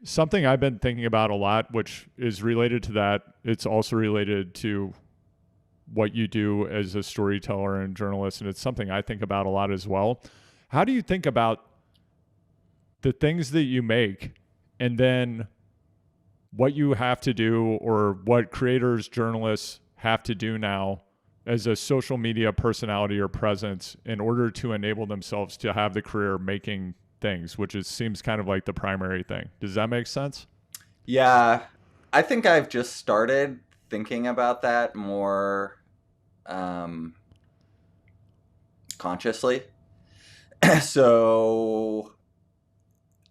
Something I've been thinking about a lot, which is related to that, it's also related to what you do as a storyteller and journalist, and it's something I think about a lot as well. How do you think about the things that you make and then what you have to do or what creators, journalists have to do now as a social media personality or presence in order to enable themselves to have the career making things, which is seems kind of like the primary thing. Does that make sense? Yeah, I think I've just started thinking about that more um, consciously. So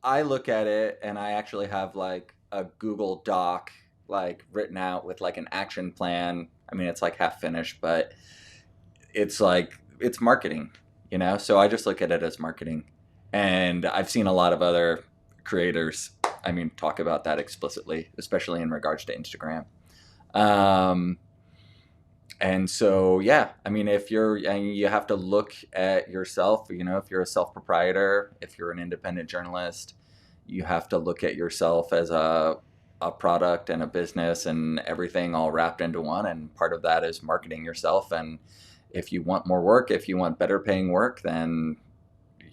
I look at it and I actually have like a Google Doc like written out with like an action plan. I mean, it's like half finished, but it's like it's marketing, you know? So I just look at it as marketing. And I've seen a lot of other creators, I mean, talk about that explicitly, especially in regards to Instagram. Um, and so, yeah, I mean, if you're, and you have to look at yourself, you know, if you're a self proprietor, if you're an independent journalist, you have to look at yourself as a product and a business and everything all wrapped into one. And part of that is marketing yourself. And if you want more work, if you want better paying work, then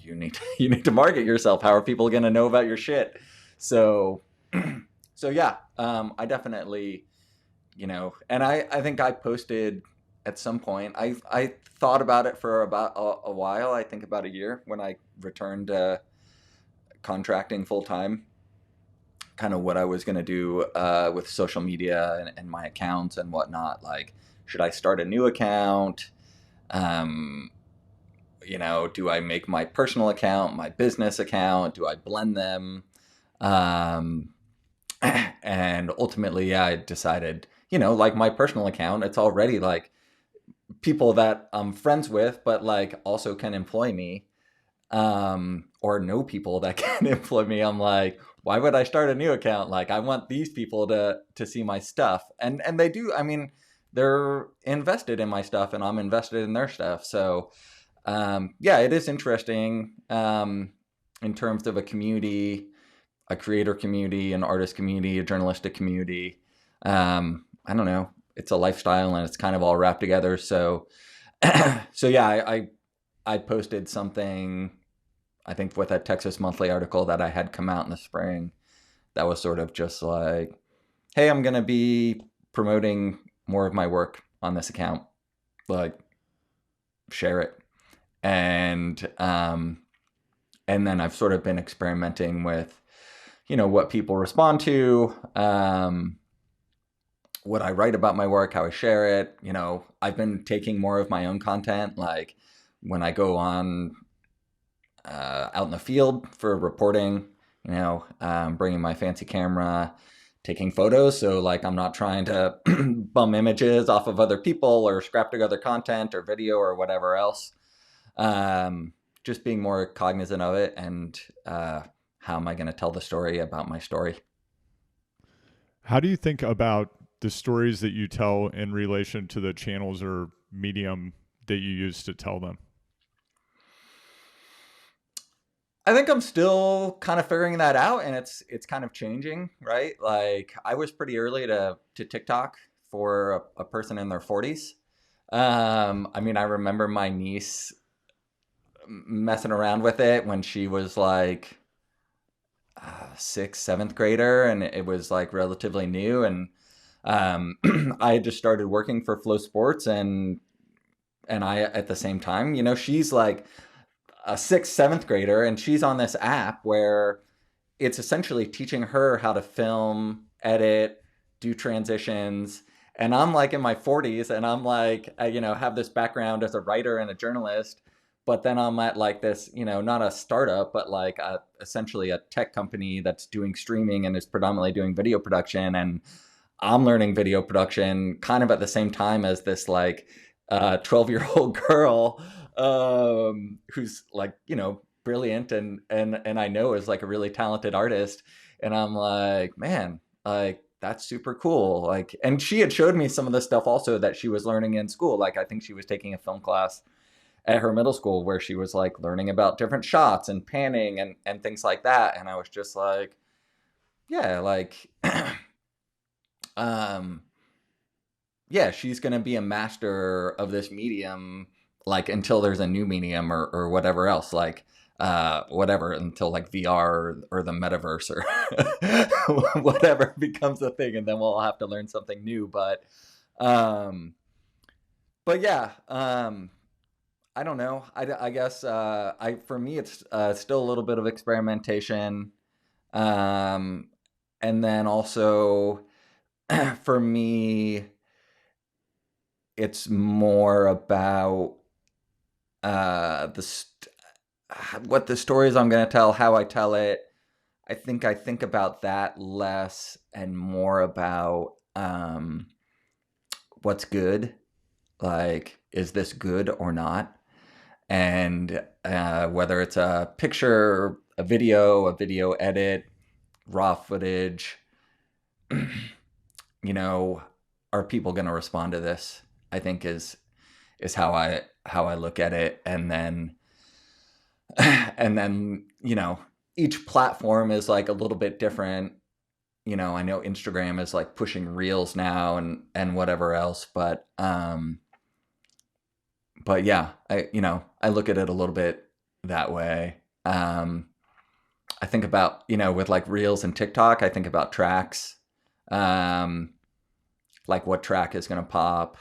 you need to market yourself. How are people going to know about your shit? So, so yeah, I definitely, you know, and I think I posted at some point. I thought about it for about a while. I think about a year when I returned contracting full time. Kind of what I was going to do with social media and my accounts and whatnot. Like, should I start a new account? Um, you know, do I make my personal account my business account? Do I blend them? Um, and ultimately, yeah, I decided, you know, like my personal account, it's already like people that I'm friends with, but like also can employ me, or know people that can employ me. I'm like, why would I start a new account? Like, I want these people to see my stuff, and they do. I mean, they're invested in my stuff, and I'm invested in their stuff. So, yeah, it is interesting in terms of a community, a creator community, an artist community, a journalistic community. I don't know. It's a lifestyle, and it's kind of all wrapped together. So, so yeah, I posted something. I think with a Texas Monthly article that I had come out in the spring. That was sort of just like, hey, I'm gonna be promoting more of my work on this account. Like, share it. And then I've sort of been experimenting with, you know, what people respond to, what I write about my work, how I share it. You know, I've been taking more of my own content, like when I go on out in the field for reporting, you know, bringing my fancy camera, taking photos. So, like, I'm not trying to bum images off of other people or scrap together content or video or whatever else. Um, just being more cognizant of it and how am I going to tell the story about my story. How do you think about the stories that you tell in relation to the channels or medium that you use to tell them? I think I'm still kind of figuring that out, and it's kind of changing, right? Like, I was pretty early to TikTok for a person in their 40s. I mean, I remember my niece messing around with it when she was like sixth, seventh grader, and it was like relatively new. And I had just started working for FloSports, and I at the same time, you know, she's like a sixth, seventh grader, and she's on this app where it's essentially teaching her how to film, edit, do transitions. And I'm like in my 40s, and I'm like, you know, have this background as a writer and a journalist. But then I'm at like this, you know, not a startup, but like essentially a tech company that's doing streaming and is predominantly doing video production. And I'm learning video production kind of at the same time as this like 12-year-old girl who's like, you know, brilliant and I know is like a really talented artist. And I'm like, man, like that's super cool. Like, and she had showed me some of the stuff also that she was learning in school. Like, I think she was taking a film class at her middle school where she was like learning about different shots and panning and things like that. And I was just like, yeah, like, um, yeah, she's gonna be a master of this medium, like until there's a new medium or whatever else, like whatever, until like VR or the metaverse or whatever becomes a thing, and then we'll have to learn something new. Um, but yeah, I don't know. I guess I for me it's still a little bit of experimentation, um, and then also for me it's more about the what the stories I'm going to tell, how I tell it. I think about that less and more about what's good. Like, is this good or not? And whether it's a picture, a video edit, raw footage, you know, are people going to respond to this? I think is how I look at it, and then and then each platform is like a little bit different. I know Instagram is like pushing reels now and whatever else, but yeah, I look at it a little bit that way. I think about, with like reels and TikTok, I think about tracks, um like what track is going to pop.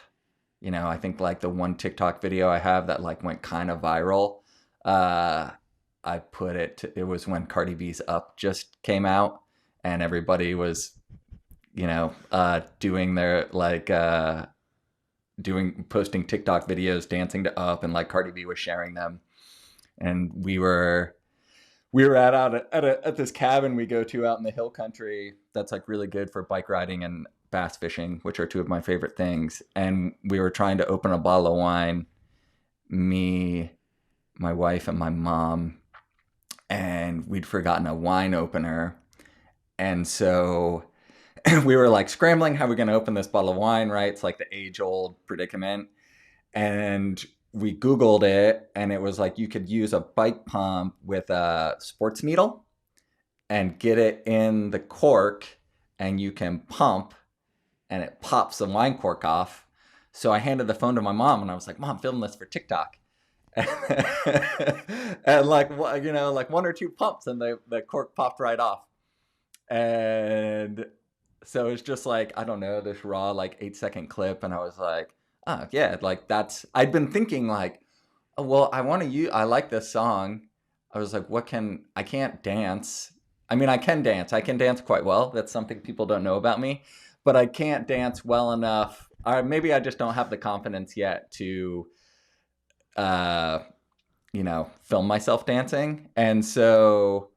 I think like the one TikTok video I have that like went kind of viral. Uh, it was when Cardi B's Up just came out, and everybody was, doing their like, posting TikTok videos dancing to Up, and like Cardi B was sharing them. And we were at this cabin we go to out in the hill country that's like really good for bike riding and bass fishing, which are two of my favorite things. And we were trying to open a bottle of wine, me, my wife, and my mom, and we'd forgotten a wine opener. And so we were like scrambling, how are we going to open this bottle of wine, right? It's like the age old predicament. And we Googled it, and it was like you could use a bike pump with a sports needle and get it in the cork, and you can pump and it pops the wine cork off. So I handed the phone to my mom, and I was like, Mom, film this for TikTok. And like, like one or two pumps, and the cork popped right off. And so it's just like, I don't know, this raw like 8-second clip. And I was like, oh yeah, like I'd been thinking like, oh, well, I like this song. I was like, I can't dance. I mean, I can dance. I can dance quite well. That's something people don't know about me, but I can't dance well enough. Or maybe I just don't have the confidence yet to, uh, film myself dancing. And so,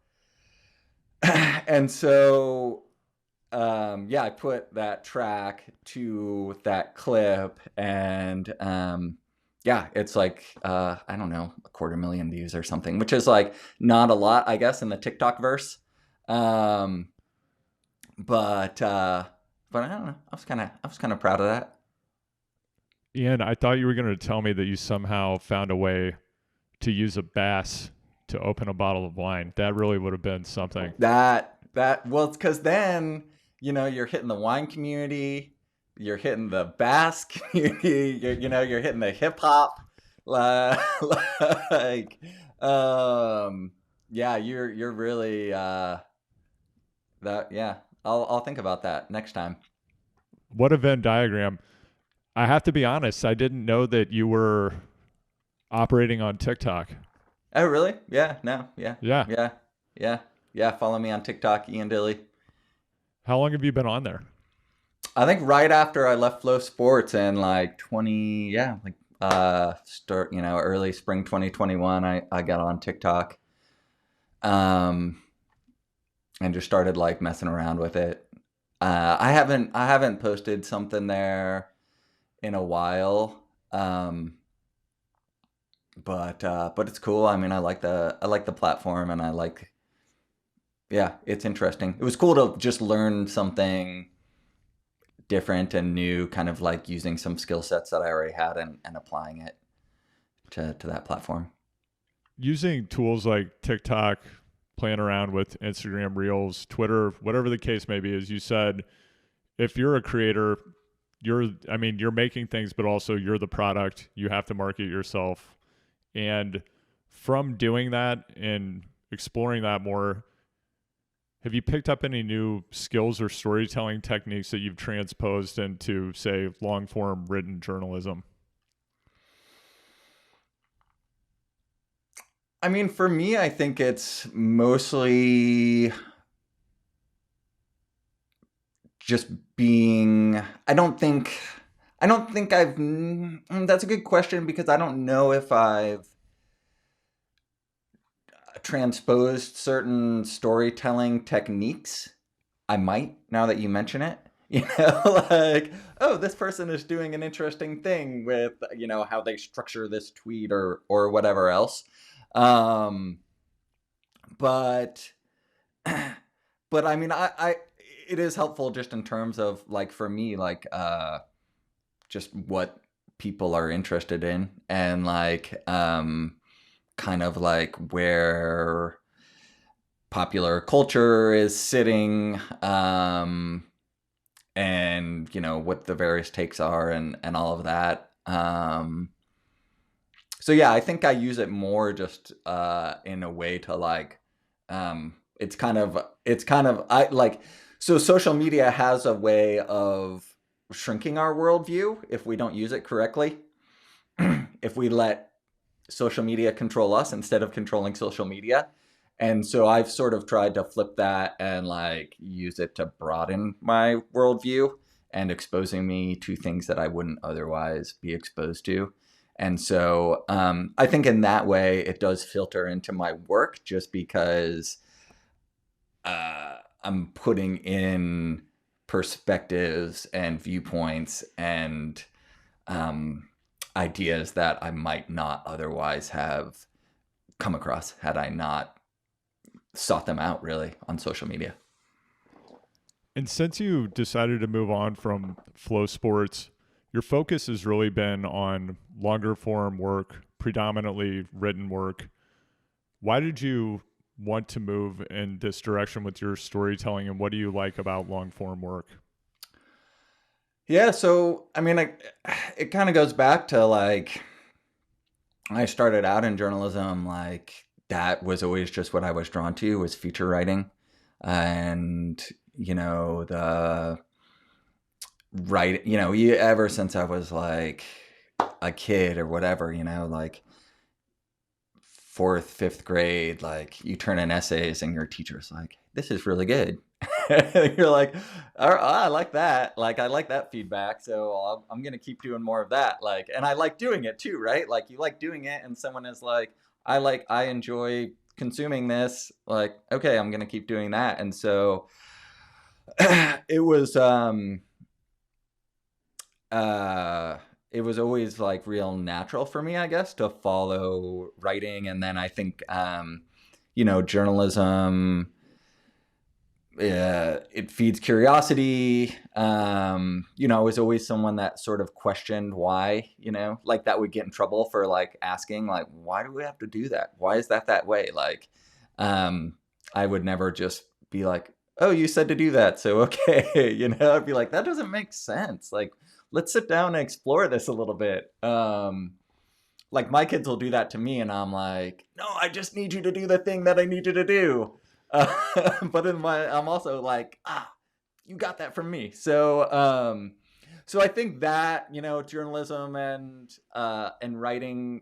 and so, yeah, I put that track to that clip, and yeah, it's like I don't know, 250,000 views or something, which is like not a lot, I guess, in the TikTok verse. Um, but I don't know. I was kind of proud of that. Ian, I thought you were going to tell me that you somehow found a way to use a bass to open a bottle of wine. That really would have been something. Well, it's because then you're hitting the wine community, you're hitting the bass community, you're hitting the hip hop, like, yeah, you're really that yeah. I'll think about that next time. What a Venn diagram. I have to be honest, I didn't know that you were operating on TikTok. Oh, really? Yeah. No. Yeah. Yeah. Yeah. Yeah. Yeah. Follow me on TikTok, Ian Dille. How long have you been on there? I think right after I left FloSports in like 20, yeah, like start, early spring 2021, I got on TikTok. Um and just started like messing around with it. I haven't posted something there in a while. But it's cool. I mean, I like the platform, and yeah, it's interesting. It was cool to just learn something different and new, kind of like using some skill sets that I already had, and applying it to that platform. Using tools like TikTok playing around with Instagram Reels, Twitter, whatever the case may be, as you said, if you're a creator, you're making things, but also you're the product. You have to market yourself. And from doing that and exploring that more, have you picked up any new skills or storytelling techniques that you've transposed into, say, long form written journalism? I mean, for me, I think it's mostly just being, I don't think that's a good question because I don't know if I've transposed certain storytelling techniques. I might, now that you mention it. Like, oh, this person is doing an interesting thing with, how they structure this tweet or whatever else. Um, but, but I mean, it is helpful just in terms of like, for me, like, just what people are interested in and like, kind of like where popular culture is sitting, and what the various takes are and all of that. So yeah, I think I use it more just in a way to like, it's kind of I like, so social media has a way of shrinking our worldview if we don't use it correctly. If we let social media control us instead of controlling social media. And so I've sort of tried to flip that and like use it to broaden my worldview and exposing me to things that I wouldn't otherwise be exposed to. And so I think in that way, it does filter into my work just because I'm putting in perspectives and viewpoints and ideas that I might not otherwise have come across had I not sought them out really on social media. And since you decided to move on from FloSports, your focus has really been on longer form work, predominantly written work. Why did you want to move in this direction with your storytelling, and what do you like about long form work? Yeah, so I mean, it kind of goes back to like I started out in journalism, like that was always just what I was drawn to was feature writing, and the right, ever since I was like a kid or whatever, like fourth, fifth grade, like you turn in essays and your teacher's like, this is really good. You're like, oh, I like that. Like, I like that feedback. So I'm going to keep doing more of that. Like, and I like doing it too, right? Like you like doing it and someone is like, I enjoy consuming this. Like, okay, I'm going to keep doing that. And so it was, it was always like real natural for me, I guess, to follow writing. And then I think, journalism, it feeds curiosity. I was always someone that sort of questioned why, like that would get in trouble for like asking, like, why do we have to do that? Why is that way? Like, I would never just be like, oh, you said to do that, so okay. I'd be like, that doesn't make sense. Like, let's sit down and explore this a little bit. Like my kids will do that to me and I'm like, no, I just need you to do the thing that I need you to do. But I'm also like, you got that from me. So I think that, journalism and writing,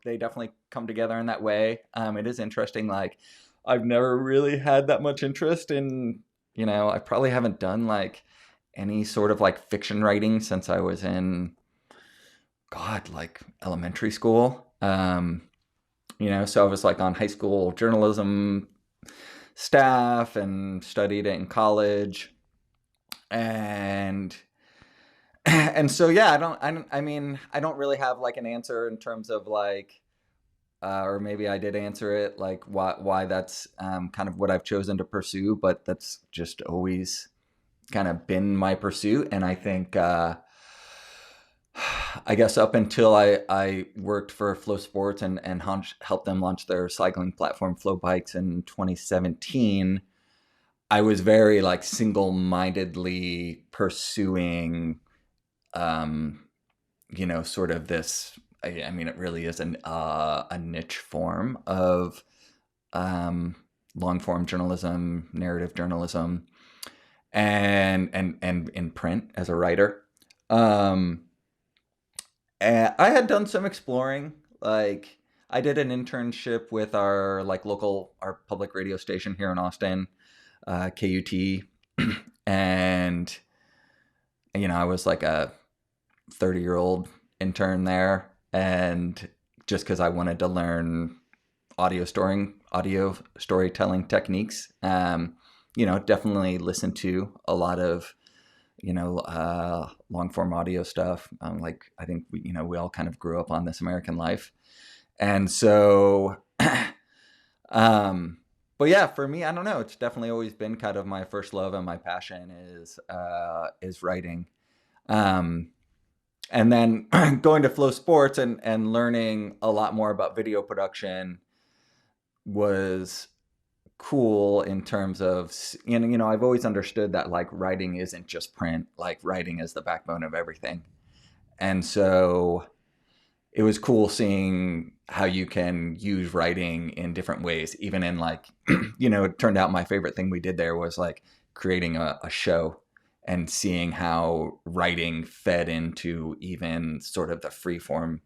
they definitely come together in that way. It is interesting. Like I've never really had that much interest in, I probably haven't done like any sort of like fiction writing since I was in, God, like elementary school. So I was like on high school journalism staff and studied it in college. And so, yeah, I don't really have like an answer in terms of like, or maybe I did answer it, like why that's kind of what I've chosen to pursue, but that's just always kind of been my pursuit. And I think I guess up until I worked for FloSports and helped them launch their cycling platform FloBikes in 2017, I was very like single-mindedly pursuing, um, sort of this. I mean, it really is a niche form of um, long-form journalism, narrative journalism, and in print as a writer. Um, and I had done some exploring. Like I did an internship with our like our public radio station here in Austin, KUT, and I was like a 30-year-old intern there, and just because I wanted to learn audio storytelling techniques, definitely listened to a lot of long form audio stuff. Like I think we all kind of grew up on This American Life, and so, um, but yeah, for me, I don't know. It's definitely always been kind of my first love and my passion is writing. Um, and then going to FloSports and learning a lot more about video production was cool in terms of, I've always understood that like writing isn't just print, like writing is the backbone of everything. And so it was cool seeing how you can use writing in different ways, even in like, it turned out my favorite thing we did there was like creating a show and seeing how writing fed into even sort of the free form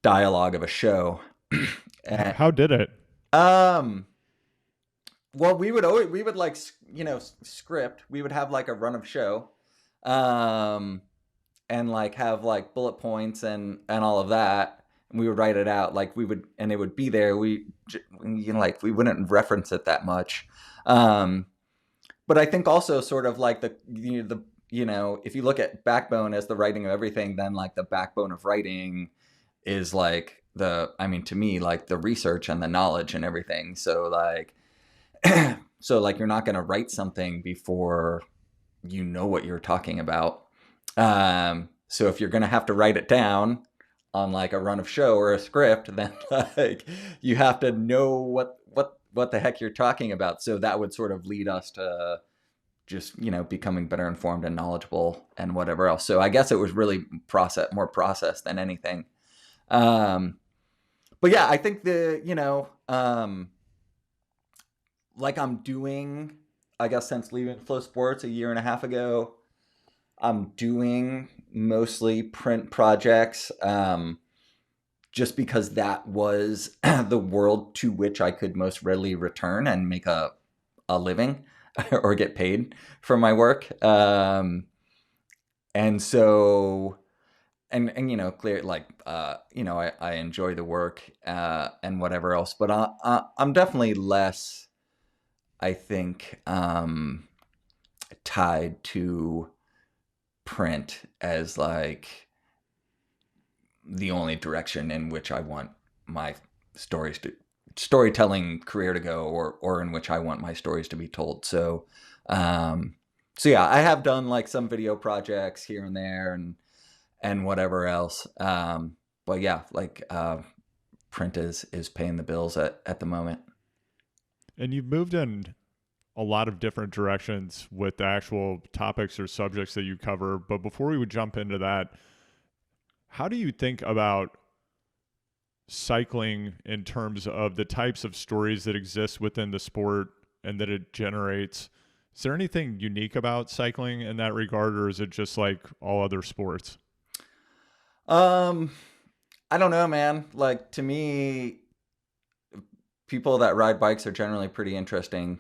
dialogue of a show. And, How did it? um, well, we would like script. We would have like a run of show, um, and like have like bullet points and all of that. And we would write it out. Like we would, and it would be there. Like we wouldn't reference it that much. Um, but I think also sort of like if you look at backbone as the writing of everything, then like the backbone of writing is like to me like the research and the knowledge and everything. So like so like you're not going to write something before you know what you're talking about. So if you're going to have to write it down on like a run of show or a script, then like you have to know what the heck you're talking about. So that would sort of lead us to just becoming better informed and knowledgeable and whatever else. So I guess it was really more process than anything. But yeah, I think like I'm doing, I guess since leaving FloSports a year and a half ago, I'm doing mostly print projects, just because that was the world to which I could most readily return and make a living or get paid for my work. And so, and clear, like, I enjoy the work, and whatever else, but I'm definitely less, I think, tied to print as like the only direction in which I want my storytelling career to go, or in which I want my stories to be told. So, yeah, I have done like some video projects here and there and whatever else. But yeah, like, print is paying the bills at the moment. And you've moved in a lot of different directions with the actual topics or subjects that you cover. But before we would jump into that, how do you think about cycling in terms of the types of stories that exist within the sport and that it generates? Is there anything unique about cycling in that regard, or is it just like all other sports? Um, I don't know, man. Like to me, people that ride bikes are generally pretty interesting.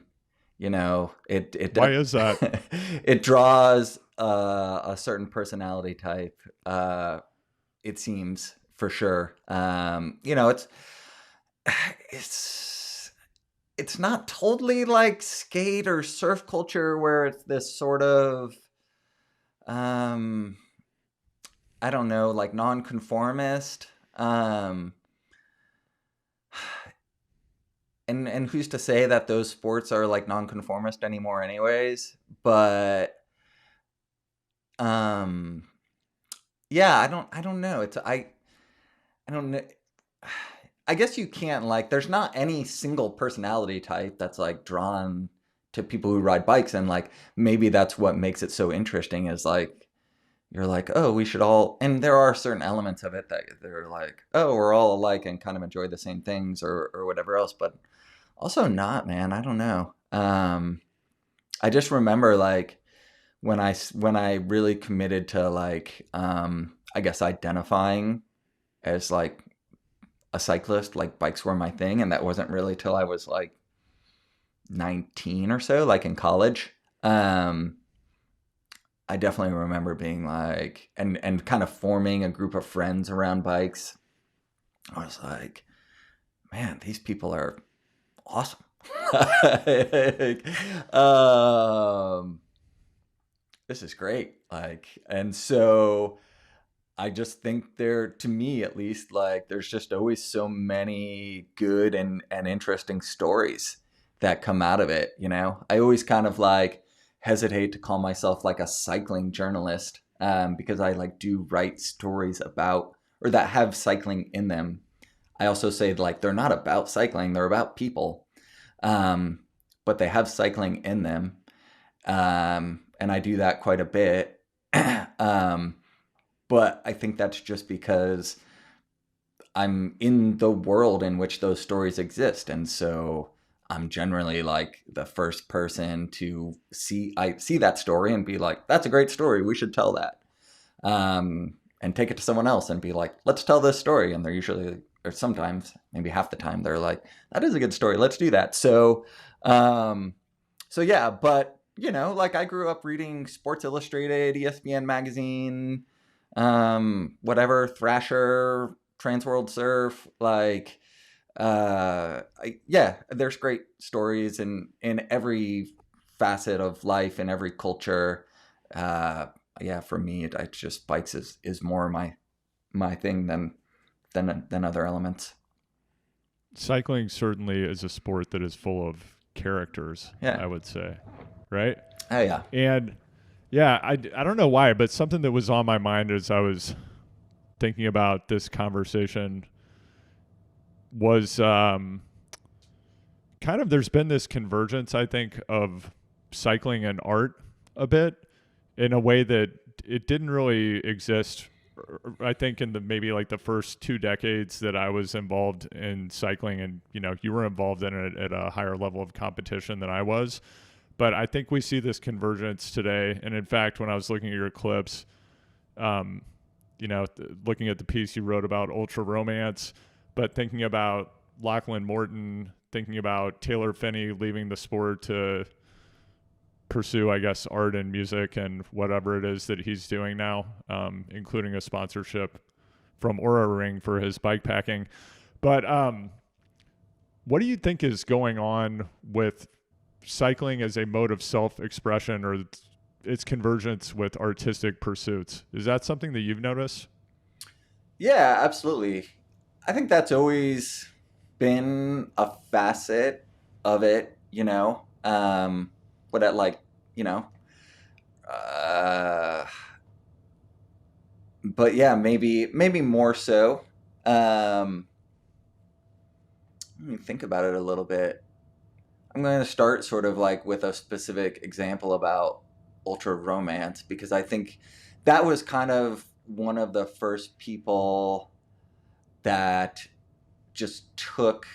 Why is that? It draws a certain personality type. It seems for sure. It's it's not totally like skate or surf culture where it's this sort of, um, I don't know, like nonconformist. Um, and who's to say that those sports are like nonconformist anymore, anyways? But um, Yeah, I don't know. I don't know. I guess you can't like. There's not any single personality type that's like drawn to people who ride bikes, and like maybe that's what makes it so interesting. Is like you're like, oh, we should all, and there are certain elements of it that they're like, oh, we're all alike and kind of enjoy the same things or whatever else, but also not, man. I don't know. I just remember like when I really committed to like, I guess identifying as like a cyclist, like bikes were my thing, and that wasn't really till I was like 19 or so, like in college. Um, I definitely remember being like, and kind of forming a group of friends around bikes. I was like, man, these people are awesome. Like, this is great. Like, and so I just think there, to me at least, like there's just always so many good and interesting stories that come out of it. You know, I always kind of like hesitate to call myself like a cycling journalist, because I like do write stories about or that have cycling in them. I also say like they're not about cycling; they're about people, um, but they have cycling in them, and I do that quite a bit. um, but I think that's just because I'm in the world in which those stories exist, and so I'm generally like the first person to see that story and be like, "That's a great story. We should tell that," and take it to someone else and be like, "Let's tell this story." And they're usually, or sometimes, maybe half the time, they're like, "That is a good story. Let's do that." Um, so yeah, but you know, like I grew up reading Sports Illustrated, ESPN magazine, whatever, Thrasher, Transworld Surf, like, yeah, there's great stories in every facet of life and every culture. Uh, yeah, for me, I just bikes is more my thing than other elements. Cycling certainly is a sport that is full of characters, Yeah. I would say, right? Oh yeah. And yeah, I don't know why, but something that was on my mind as I was thinking about this conversation was kind of there's been this convergence, I think, of cycling and art a bit in a way that it didn't really exist. I think in the maybe like the first 2 decades that I was involved in cycling, and you know, you were involved in it at a higher level of competition than I was. But I think we see this convergence today. And in fact, when I was looking at your clips, um, you know, looking at the piece you wrote about ultra romance, but thinking about Lachlan Morton, thinking about Taylor Finney leaving the sport to pursue, I guess, art and music and whatever it is that he's doing now, including a sponsorship from Aura Ring for his bike packing. But what do you think is going on with cycling as a mode of self-expression or its convergence with artistic pursuits? Is that something that you've noticed? Yeah, absolutely. I think that's always been a facet of it, you know. What at like, you know, uh, but yeah, maybe more so. Um, Let me think about it a little bit. I'm going to start sort of like with a specific example about ultra romance because I think that was kind of one of the first people that just took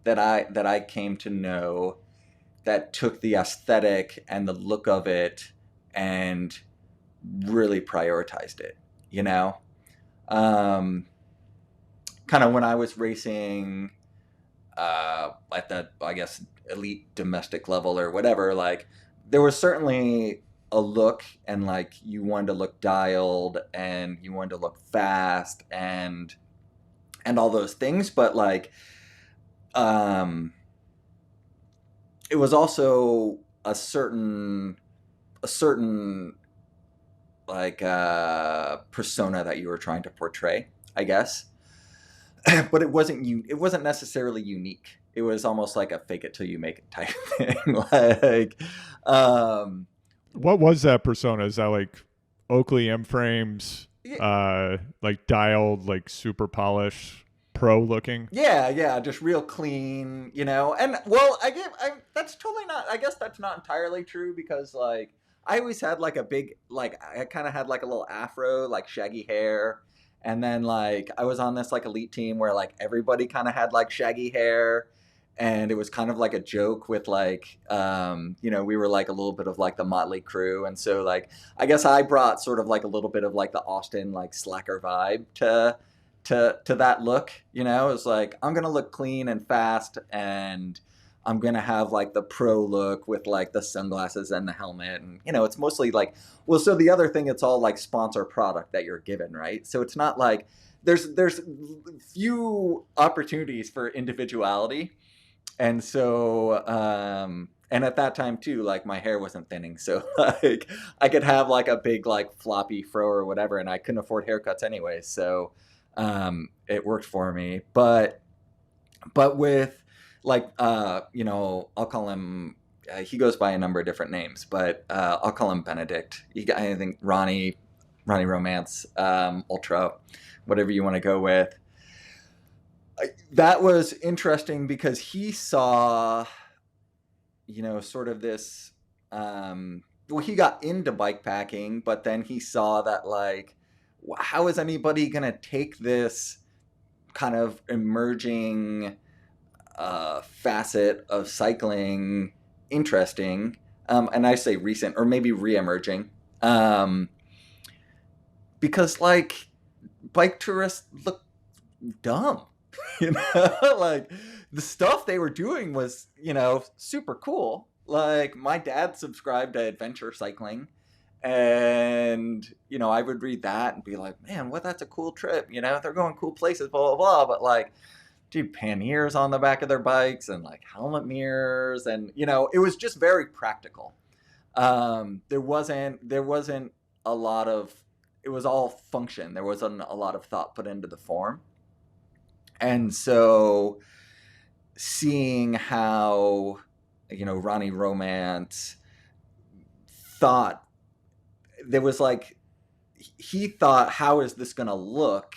that I came to know that took the aesthetic and the look of it and really prioritized it, you know? Um, Kind of when I was racing at the, I guess, elite domestic level or whatever, like there was certainly a look and like you wanted to look dialed and you wanted to look fast and all those things, but like um it was also a certain like persona that you were trying to portray, I guess. But it wasn't necessarily unique. It was almost like a fake it till you make it type thing. Like um What was that persona? Is that like Oakley M frames, like dialed, like super polished, pro looking. Yeah, just real clean, you know. And well, I that's totally not. I guess that's not entirely true because like I always had like a big like I kind of had like a little afro, like shaggy hair, and then like I was on this like elite team where like everybody kind of had like shaggy hair, and it was kind of like a joke with like you know, we were like a little bit of like the Motley Crew, and so like I guess I brought sort of like a little bit of like the Austin like slacker vibe to that look. You know, it's like I'm gonna look clean and fast, and I'm gonna have like the pro look with like the sunglasses and the helmet, and you know, it's mostly like, well, so the other thing, it's all like sponsor product that you're given, right? So it's not like there's few opportunities for individuality, and so and at that time too, like my hair wasn't thinning, so like I could have like a big like floppy fro or whatever, and I couldn't afford haircuts anyway, so it worked for me. But with like you know, I'll call him. He goes by a number of different names, but I'll call him Benedict. I think Ronnie Romance, Ultra, whatever you want to go with. That was interesting because he saw, you know, sort of this. Well, he got into bike packing, but then he saw that like, how is anybody gonna take this kind of emerging facet of cycling interesting? And I say recent or maybe re-emerging, because like bike tourists look dumb. You know, like the stuff they were doing was, you know, super cool. Like my dad subscribed to Adventure Cycling, and you know, I would read that and be like, man, what, that's a cool trip. You know, they're going cool places, blah blah blah. But like, dude, panniers on the back of their bikes and like helmet mirrors, and you know, it was just very practical. There wasn't a lot of, it was all function. There wasn't a lot of thought put into the form. And so seeing how, you know, Ronnie Romance thought, there was like, he thought, how is this going to look?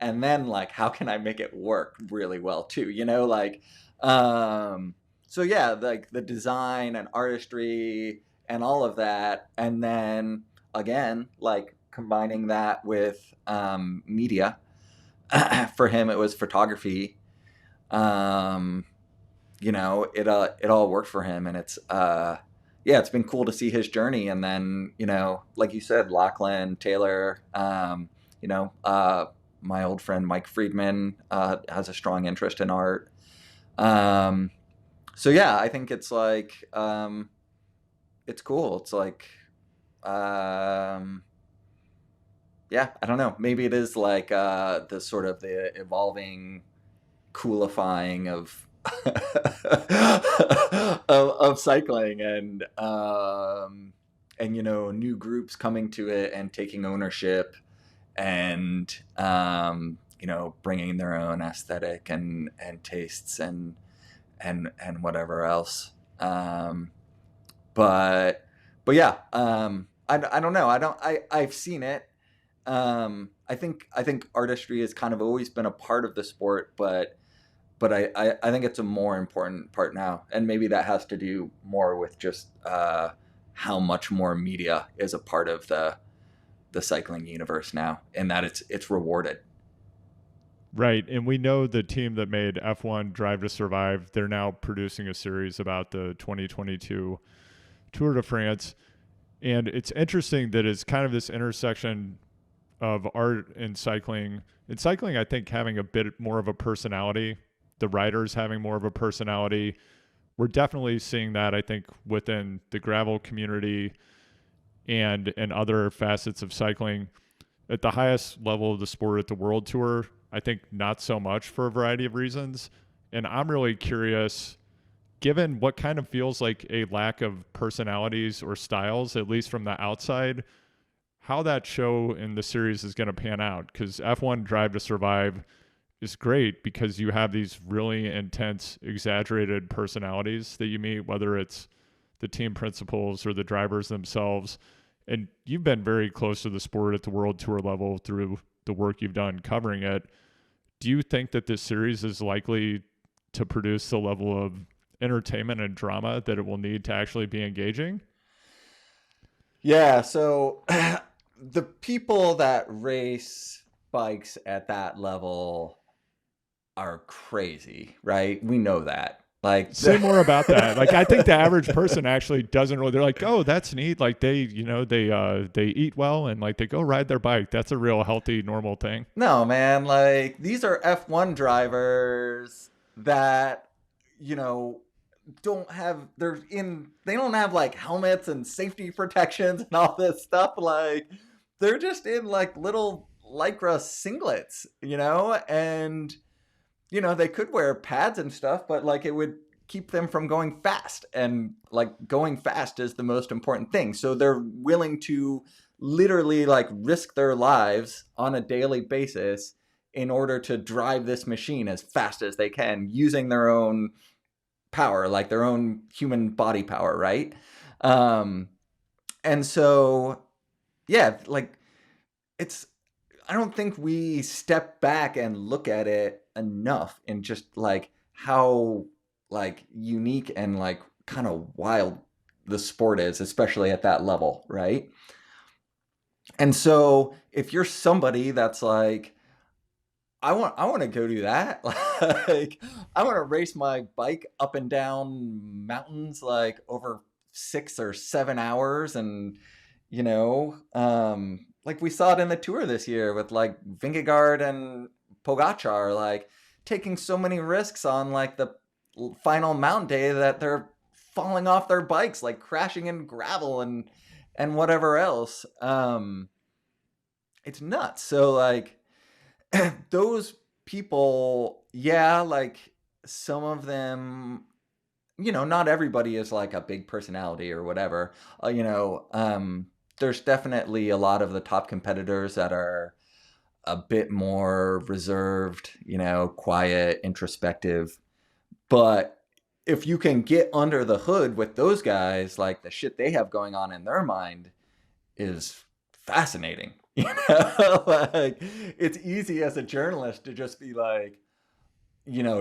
And then like, how can I make it work really well too? You know, like, so yeah, like the design and artistry and all of that. And then again, like combining that with media. For him, it was photography. Um, you know, it all worked for him, and it's yeah, it's been cool to see his journey. And then, you know, like you said, Lachlan Taylor, you know, my old friend Mike Friedman has a strong interest in art. So yeah, I think it's like it's cool. It's like yeah, I don't know. Maybe it is like the sort of the evolving coolifying of of cycling, and you know, new groups coming to it and taking ownership, and you know, bringing their own aesthetic and tastes and whatever else. But yeah, I don't know. I've seen it. I think artistry has kind of always been a part of the sport, but I think it's a more important part now, and maybe that has to do more with just how much more media is a part of the cycling universe now, and that it's rewarded. Right. And we know the team that made F1 Drive to Survive, they're now producing a series about the 2022 Tour de France. And it's interesting that it's kind of this intersection of art and cycling. In cycling, I think having a bit more of a personality, the riders having more of a personality. We're definitely seeing that, I think, within the gravel community and other facets of cycling. At the highest level of the sport at the World Tour, I think not so much for a variety of reasons. And I'm really curious, given what kind of feels like a lack of personalities or styles, at least from the outside, how that show in the series is going to pan out. Because F1 Drive to Survive is great because you have these really intense, exaggerated personalities that you meet, whether it's the team principals or the drivers themselves. And you've been very close to the sport at the world tour level through the work you've done covering it. Do you think that this series is likely to produce the level of entertainment and drama that it will need to actually be engaging? Yeah, so the people that race bikes at that level are crazy, right? We know that. Like, Say more about that. Like, I think the average person actually doesn't really. They're like, oh, that's neat. Like they, they eat well and like they go ride their bike. That's a real healthy, normal thing. no, man, like these are F1 drivers that, you know, they don't have like helmets and safety protections and all this stuff. Like, they're just in like little lycra singlets, and they could wear pads and stuff, but like it would keep them from going fast. And like going fast is the most important thing. So they're willing to literally like risk their lives on a daily basis in order to drive this machine as fast as they can using their own power, like their own human body power, right? Um, and so, yeah, like it's I don't think we step back and look at it enough in just like how like unique and like kind of wild the sport is, especially at that level, right? And so if you're somebody that's like, I want to go do that. Like, I want to race my bike up and down mountains like over 6 or 7 hours, and like we saw it in the tour this year with like Vingegaard and Pogacar, like taking so many risks on like the final mountain day that they're falling off their bikes, like crashing in gravel and whatever else. It's nuts. So like those people, yeah, like some of them, not everybody is like a big personality or whatever. There's definitely a lot of the top competitors that are a bit more reserved, quiet, introspective. But if you can get under the hood with those guys, like the shit they have going on in their mind is fascinating. Like it's easy as a journalist to just be like,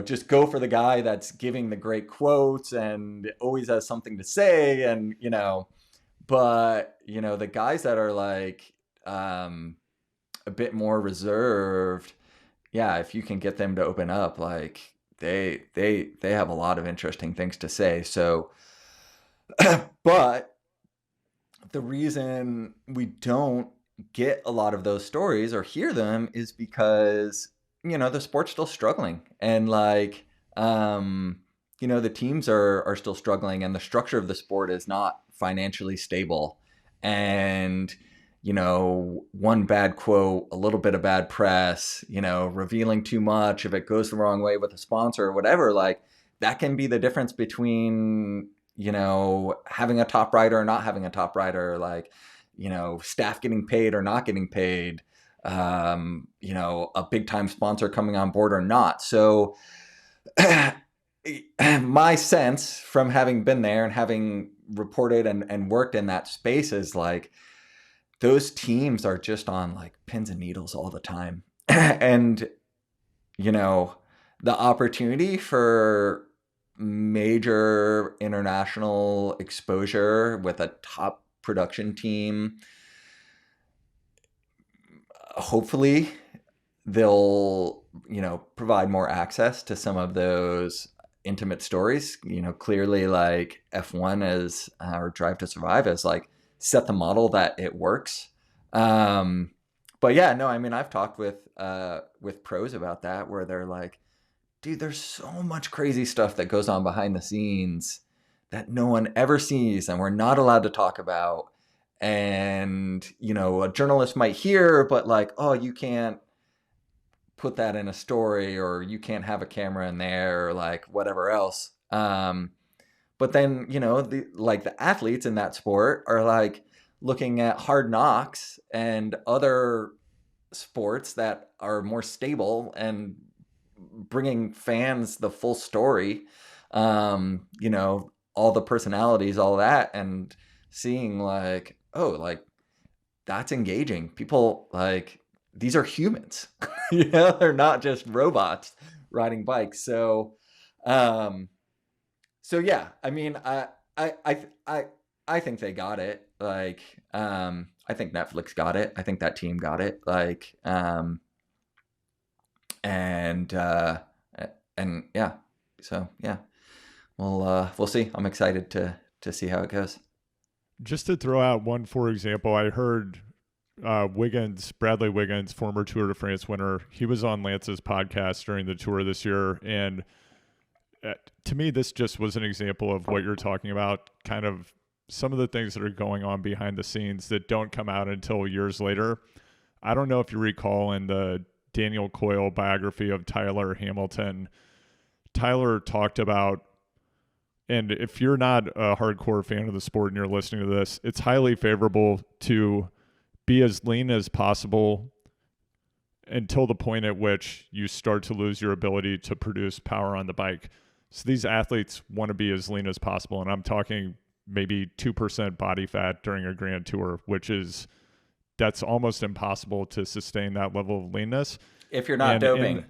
just go for the guy that's giving the great quotes and always has something to say. And, but, the guys that are like a bit more reserved, yeah, if you can get them to open up, like they have a lot of interesting things to say. So, but the reason we don't get a lot of those stories or hear them is because the sport's still struggling, and like the teams are still struggling, and the structure of the sport is not financially stable. And one bad quote, a little bit of bad press, revealing too much, if it goes the wrong way with a sponsor or whatever, like that can be the difference between having a top rider or not having a top rider, like staff getting paid or not getting paid, a big time sponsor coming on board or not. So my sense from having been there and having reported and worked in that space is like those teams are just on like pins and needles all the time. And the opportunity for major international exposure with a top production team, hopefully they'll provide more access to some of those intimate stories. Clearly like F1 is or Drive to Survive is like set the model that it works. But yeah, no, I mean, I've talked with pros about that, where they're like, dude, there's so much crazy stuff that goes on behind the scenes that no one ever sees and we're not allowed to talk about. And, a journalist might hear, but like, oh, you can't put that in a story, or you can't have a camera in there, or like whatever else. But then, the athletes in that sport are like looking at Hard Knocks and other sports that are more stable and bringing fans the full story, all the personalities, all that, and seeing like, oh, like that's engaging. People like, these are humans, they're not just robots riding bikes. Um, so yeah, I mean, I, I, I, I think they got it. Like, I think Netflix got it. I think that team got it. Like, and, and yeah, so yeah, we'll see. I'm excited to see how it goes. Just to throw out one, for example, I heard Bradley Wiggins, former Tour de France winner, he was on Lance's podcast during the tour this year. And to me, this just was an example of what you're talking about, kind of some of the things that are going on behind the scenes that don't come out until years later. I don't know if you recall in the Daniel Coyle biography of Tyler Hamilton, Tyler talked about, and if you're not a hardcore fan of the sport and you're listening to this, it's highly favorable to be as lean as possible until the point at which you start to lose your ability to produce power on the bike. So these athletes want to be as lean as possible. And I'm talking maybe 2% body fat during a grand tour, that's almost impossible to sustain that level of leanness. If you're not doping.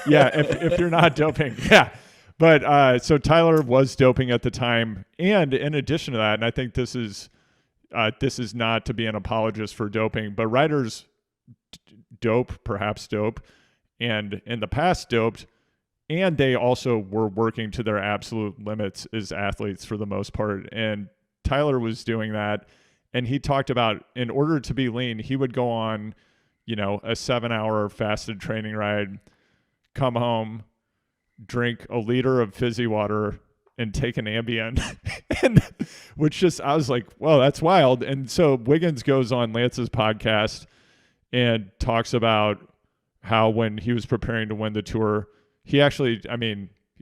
Yeah, if you're not doping. Yeah. But so Tyler was doping at the time. And in addition to that, and I think this is not to be an apologist for doping, but riders perhaps dope, and in the past doped, and they also were working to their absolute limits as athletes for the most part. And Tyler was doing that. And he talked about, in order to be lean, he would go on, a 7-hour fasted training ride, come home, drink a liter of fizzy water, and take an Ambien. And I was like, well, that's wild. And so Wiggins goes on Lance's podcast and talks about how when he was preparing to win the tour, he actually,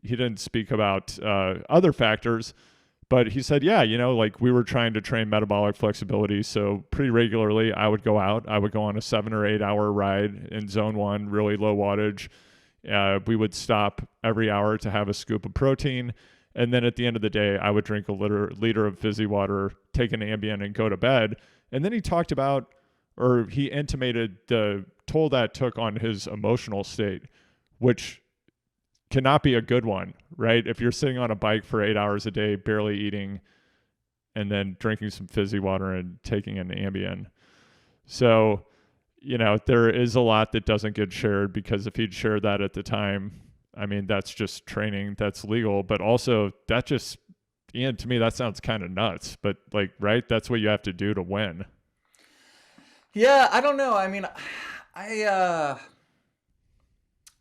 he didn't speak about other factors, but he said, yeah, like we were trying to train metabolic flexibility. So pretty regularly I would go out, I would go on a 7 or 8 hour ride in zone 1, really low wattage. We would stop every hour to have a scoop of protein. And then at the end of the day, I would drink a liter of fizzy water, take an Ambien, and go to bed. And then he talked about, or he intimated the toll that took on his emotional state, which cannot be a good one, right? If you're sitting on a bike for 8 hours a day, barely eating, and then drinking some fizzy water and taking an Ambien. So, there is a lot that doesn't get shared, because if he'd shared that at the time, that's just training, that's legal, but also Ian, to me, that sounds kind of nuts, but like, right? That's what you have to do to win. Yeah, I don't know.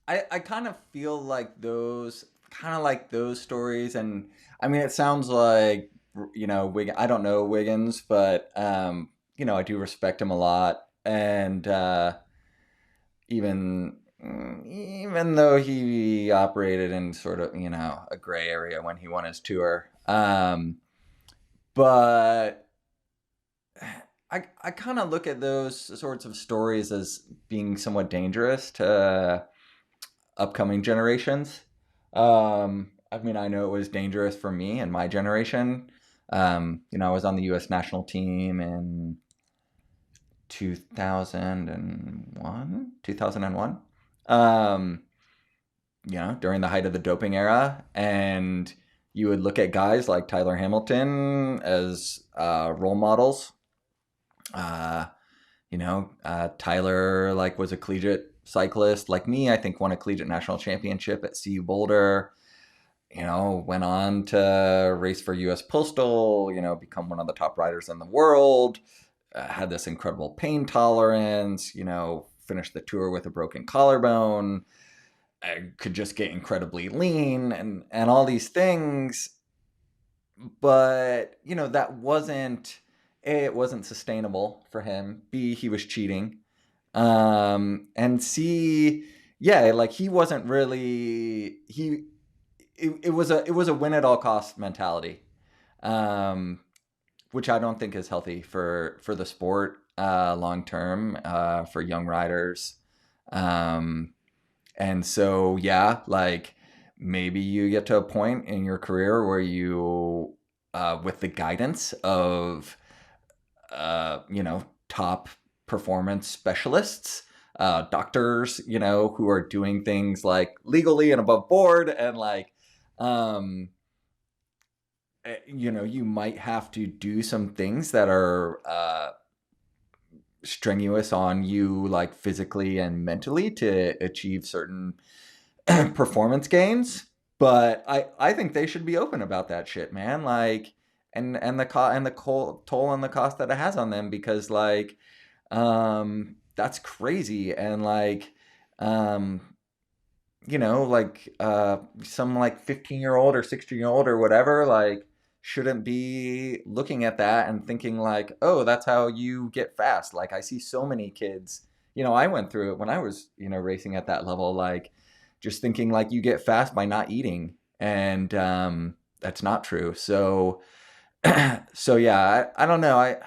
I kind of feel like those stories, and it sounds like, I don't know Wiggins, but I do respect him a lot, and even though he operated in sort of a gray area when he won his tour, but I kind of look at those sorts of stories as being somewhat dangerous to upcoming generations. I know it was dangerous for me and my generation. I was on the U.S. national team in 2001. During the height of the doping era, and you would look at guys like Tyler Hamilton as role models. Tyler was a collegiate cyclist like me. I think won a collegiate national championship at CU Boulder. Went on to race for U.S. Postal. Become one of the top riders in the world. Had this incredible pain tolerance. Finished the tour with a broken collarbone. I could just get incredibly lean and all these things. But that wasn't. A, it wasn't sustainable for him. B, he was cheating. And C, yeah, he wasn't really, it was a win at all costs mentality, which I don't think is healthy for the sport, long term, for young riders. And so, yeah, maybe you get to a point in your career where you, with the guidance of, top performance specialists, doctors, who are doing things like legally and above board, and like, you might have to do some things that are strenuous on you, like physically and mentally, to achieve certain performance gains. But I think they should be open about that shit, man. Like, and the toll and the cost that it has on them, because like, that's crazy. And like, like, some like 15-year-old or 16-year-old or whatever, like, shouldn't be looking at that and thinking like, oh, that's how you get fast. Like, I see so many kids, I went through it when I was, racing at that level, like, just thinking like you get fast by not eating. And that's not true. So, so yeah, I don't know.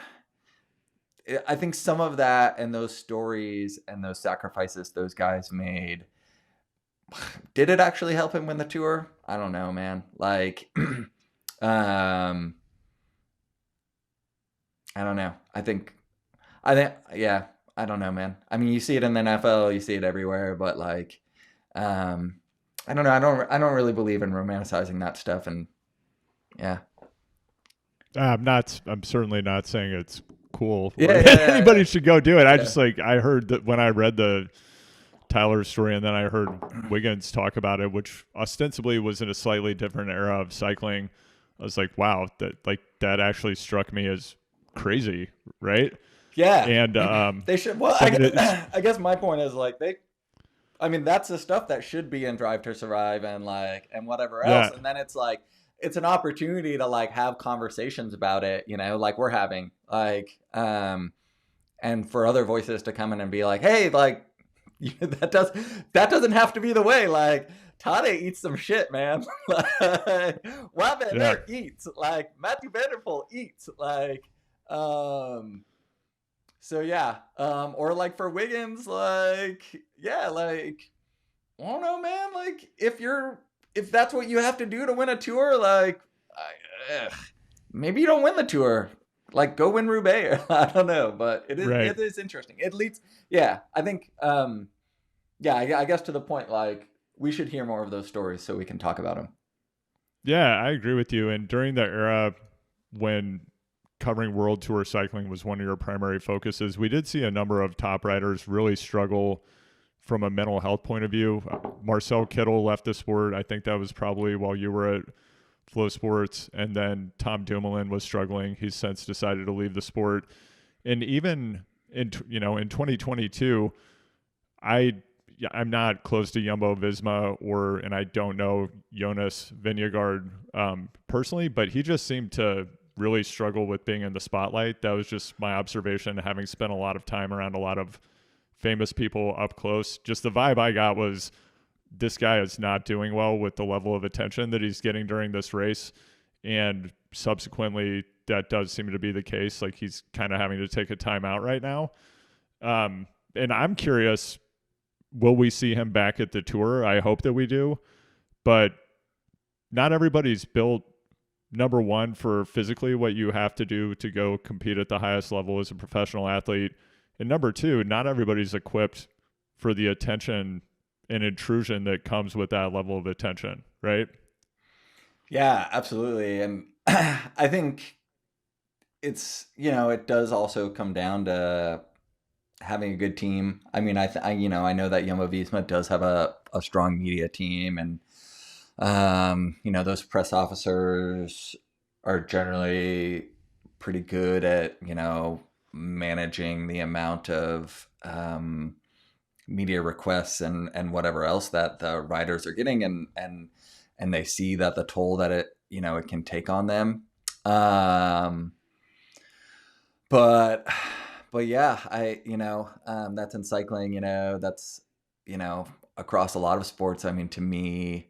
I think some of that and those stories and those sacrifices those guys made, did it actually help him win the tour? I don't know, man. Like, I don't know. Yeah, I don't know, man. I mean, you see it in the NFL, you see it everywhere, but like, I don't know. I don't really believe in romanticizing that stuff. And yeah. I'm certainly not saying it's cool. Yeah, Or yeah, yeah, anybody yeah. should go do it. I Yeah. just like, I heard that when I read the Tyler story, and then I heard Wiggins talk about it, which ostensibly was in a slightly different era of cycling. I was like, wow, that actually struck me as crazy, right? Yeah. And They should. Well, so I mean, I guess my point is like, I mean, that's the stuff that should be in Drive to Survive and like, and whatever else. yeah, And then it's like, it's an opportunity to like have conversations about it, like we're having, like, and for other voices to come in and be like, hey, like, that doesn't have to be the way. Like, Tade eats some shit, man. Like, Wout van yeah, Aert eats. Like, Matthew Vanderpool eats. Like, so yeah. Or like for Wiggins, like, yeah, like, I don't know, man. Like, if that's what you have to do to win a tour, like, maybe you don't win the tour. Like, go win Roubaix. I don't know, but right. it is interesting. It leads, yeah. I think, yeah. I guess to the point, like, we should hear more of those stories so we can talk about them. Yeah, I agree with you. And during that era when covering World Tour cycling was one of your primary focuses, we did see a number of top riders really struggle from a mental health point of view. Marcel Kittel left the sport. I think that was probably while you were at FloSports. And then Tom Dumoulin was struggling. He's since decided to leave the sport. And even in 2022, I'm not close to Jumbo Visma and I don't know Jonas Vingegaard personally, but he just seemed to really struggle with being in the spotlight. That was just my observation, having spent a lot of time around a lot of famous people up close. Just the vibe I got was this guy is not doing well with the level of attention that he's getting during this race. And subsequently, that does seem to be the case. Like, he's kind of having to take a timeout right now. And I'm curious, will we see him back at the tour? I hope that we do. But not everybody's built, number one, for physically what you have to do to go compete at the highest level as a professional athlete. And number two, not everybody's equipped for the attention and intrusion that comes with that level of attention, right? Yeah, absolutely. And I think it's, it does also come down to having a good team. I mean, I know that Jumbo Visma does have a strong media team, and those press officers are generally pretty good at managing the amount of media requests and whatever else that the riders are getting, and they see that the toll that it can take on them. But yeah, that's in cycling, that's, across a lot of sports. I mean, to me,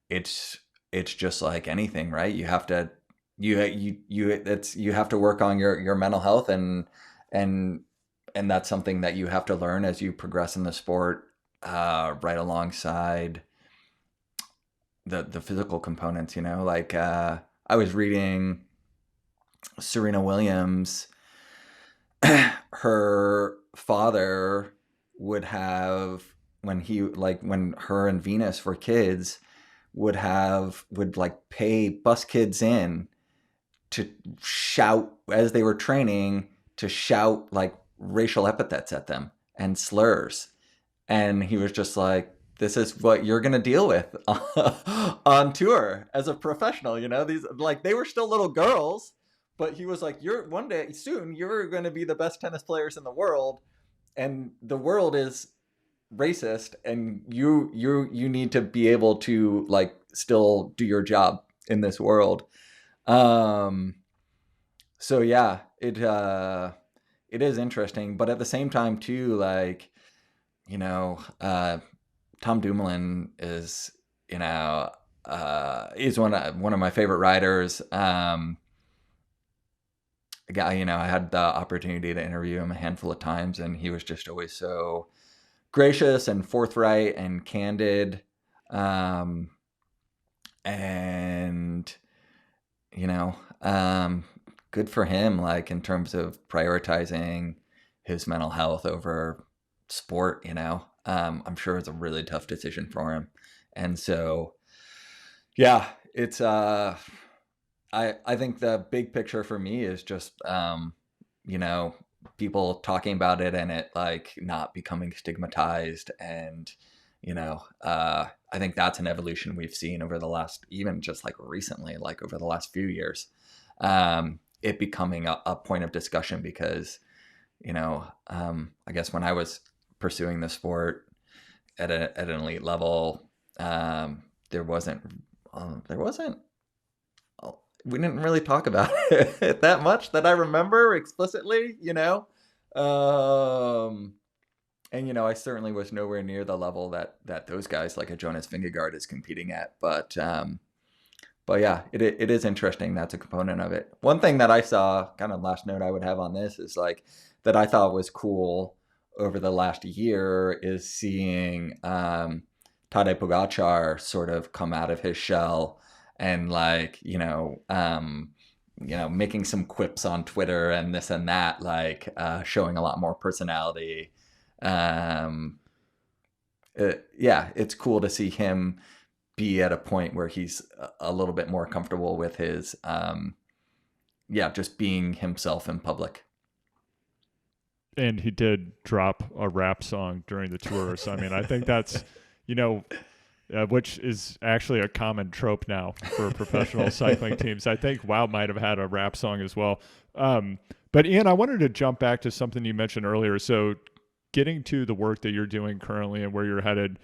it's just like anything, right? You have to, you have to work on your mental health, and that's something that you have to learn as you progress in the sport, right alongside the physical components, like, I was reading Serena Williams her father would have, when her and Venus were kids, would like pay bus kids in to shout as they were training, to shout like racial epithets at them and slurs. And he was just like, this is what you're going to deal with on tour as a professional. These, like, they were still little girls, but he was like, you're one day soon, you're going to be the best tennis players in the world. And the world is racist, and you need to be able to like still do your job in this world. Um, so yeah, it is interesting, but at the same time too, like, you know, Tom Dumoulin is, he's one of my favorite riders. A guy, I had the opportunity to interview him a handful of times, and he was just always so gracious and forthright and candid. And good for him, like in terms of prioritizing his mental health over sport. I'm sure it's a really tough decision for him. And so, yeah, it's, I think the big picture for me is just, people talking about it and it like not becoming stigmatized. And, I think that's an evolution we've seen over the last, even just like recently, like over the last few years, it becoming a point of discussion because, I guess when I was pursuing the sport at an elite level, there wasn't, we didn't really talk about it that much that I remember explicitly, and I certainly was nowhere near the level that those guys like a Jonas Vingegaard is competing at. But yeah, it is interesting. That's a component of it. One thing that I saw, kind of last note I would have on this, is like that I thought was cool over the last year is seeing Tadej Pogačar sort of come out of his shell and like, making some quips on Twitter and this and that, like showing a lot more personality. It's cool to see him be at a point where he's a little bit more comfortable with his, just being himself in public. And he did drop a rap song during the tour. So, I mean, I think that's, which is actually a common trope now for professional cycling teams. I think Wout might have had a rap song as well. But Ian, I wanted to jump back to something you mentioned earlier. So getting to the work that you're doing currently and where you're headed,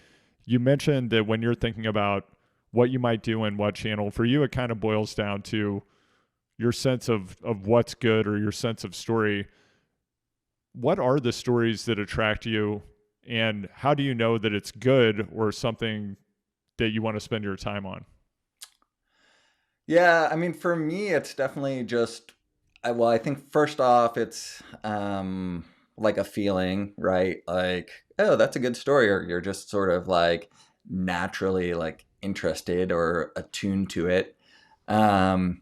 you mentioned that when you're thinking about what you might do and what channel, for you, it kind of boils down to your sense of what's good or your sense of story. What are the stories that attract you, and how do you know that it's good or something that you want to spend your time on? Yeah, I mean, for me, it's definitely just, I think first off, it's like a feeling, right? Like, oh, that's a good story, or you're just sort of like naturally like interested or attuned to it. And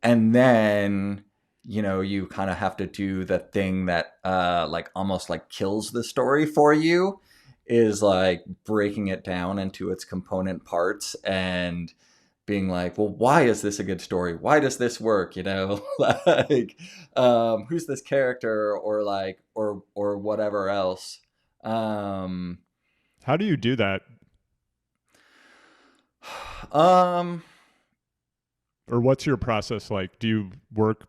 then, you kind of have to do the thing that like almost like kills the story for you, is like breaking it down into its component parts and being like, well, why is this a good story? Why does this work? Like, who's this character, or like, or whatever else. How do you do that? Or what's your process like? Do you work,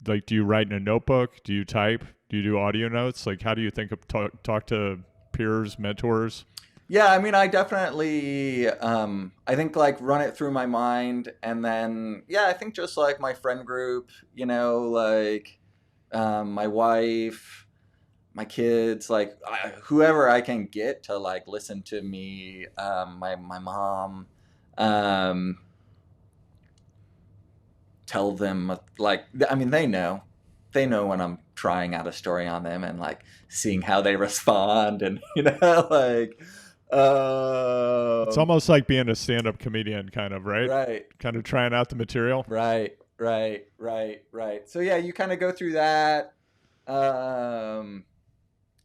like, do you write in a notebook? Do you type? Do you do audio notes? Like, how do you think of talk to peers, mentors? Yeah, I mean, I definitely, I think like run it through my mind, and then, yeah, I think just like my friend group, like my wife, my kids, like whoever I can get to like listen to me, my mom, um, tell them like, I mean, they know when I'm trying out a story on them and like seeing how they respond, and like, It's almost like being a stand-up comedian, kind of, right? right, Kind of trying out the material. right. So yeah, you kind of go through that. Um,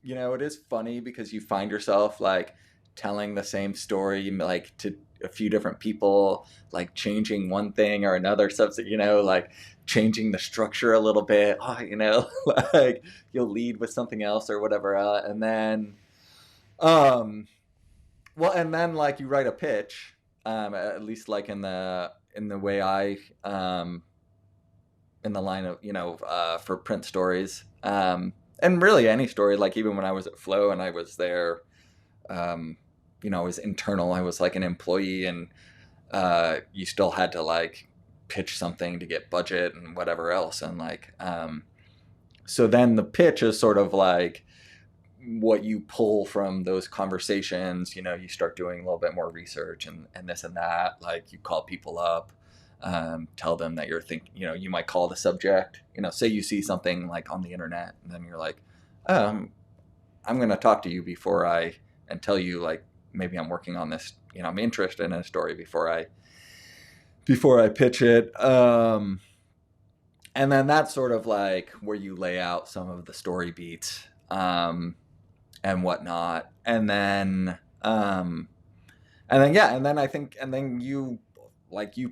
it is funny because you find yourself like telling the same story like to a few different people, like changing one thing or another subject, like changing the structure a little bit. Oh, like you'll lead with something else or whatever, and then, um, and then like you write a pitch, at least like in the way in the line of for print stories, and really any story. Like even when I was at Flow and I was there, um, I was internal. I was like an employee, and you still had to like pitch something to get budget and whatever else, and like so then the pitch is sort of like what you pull from those conversations. You start doing a little bit more research and this and that. Like you call people up, tell them that you're thinking, you might call the subject, say you see something like on the internet, and then you're like, I'm going to talk to you and tell you like, maybe I'm working on this, I'm interested in a story before I pitch it. And then that's sort of like where you lay out some of the story beats, and whatnot. And then I think, and then you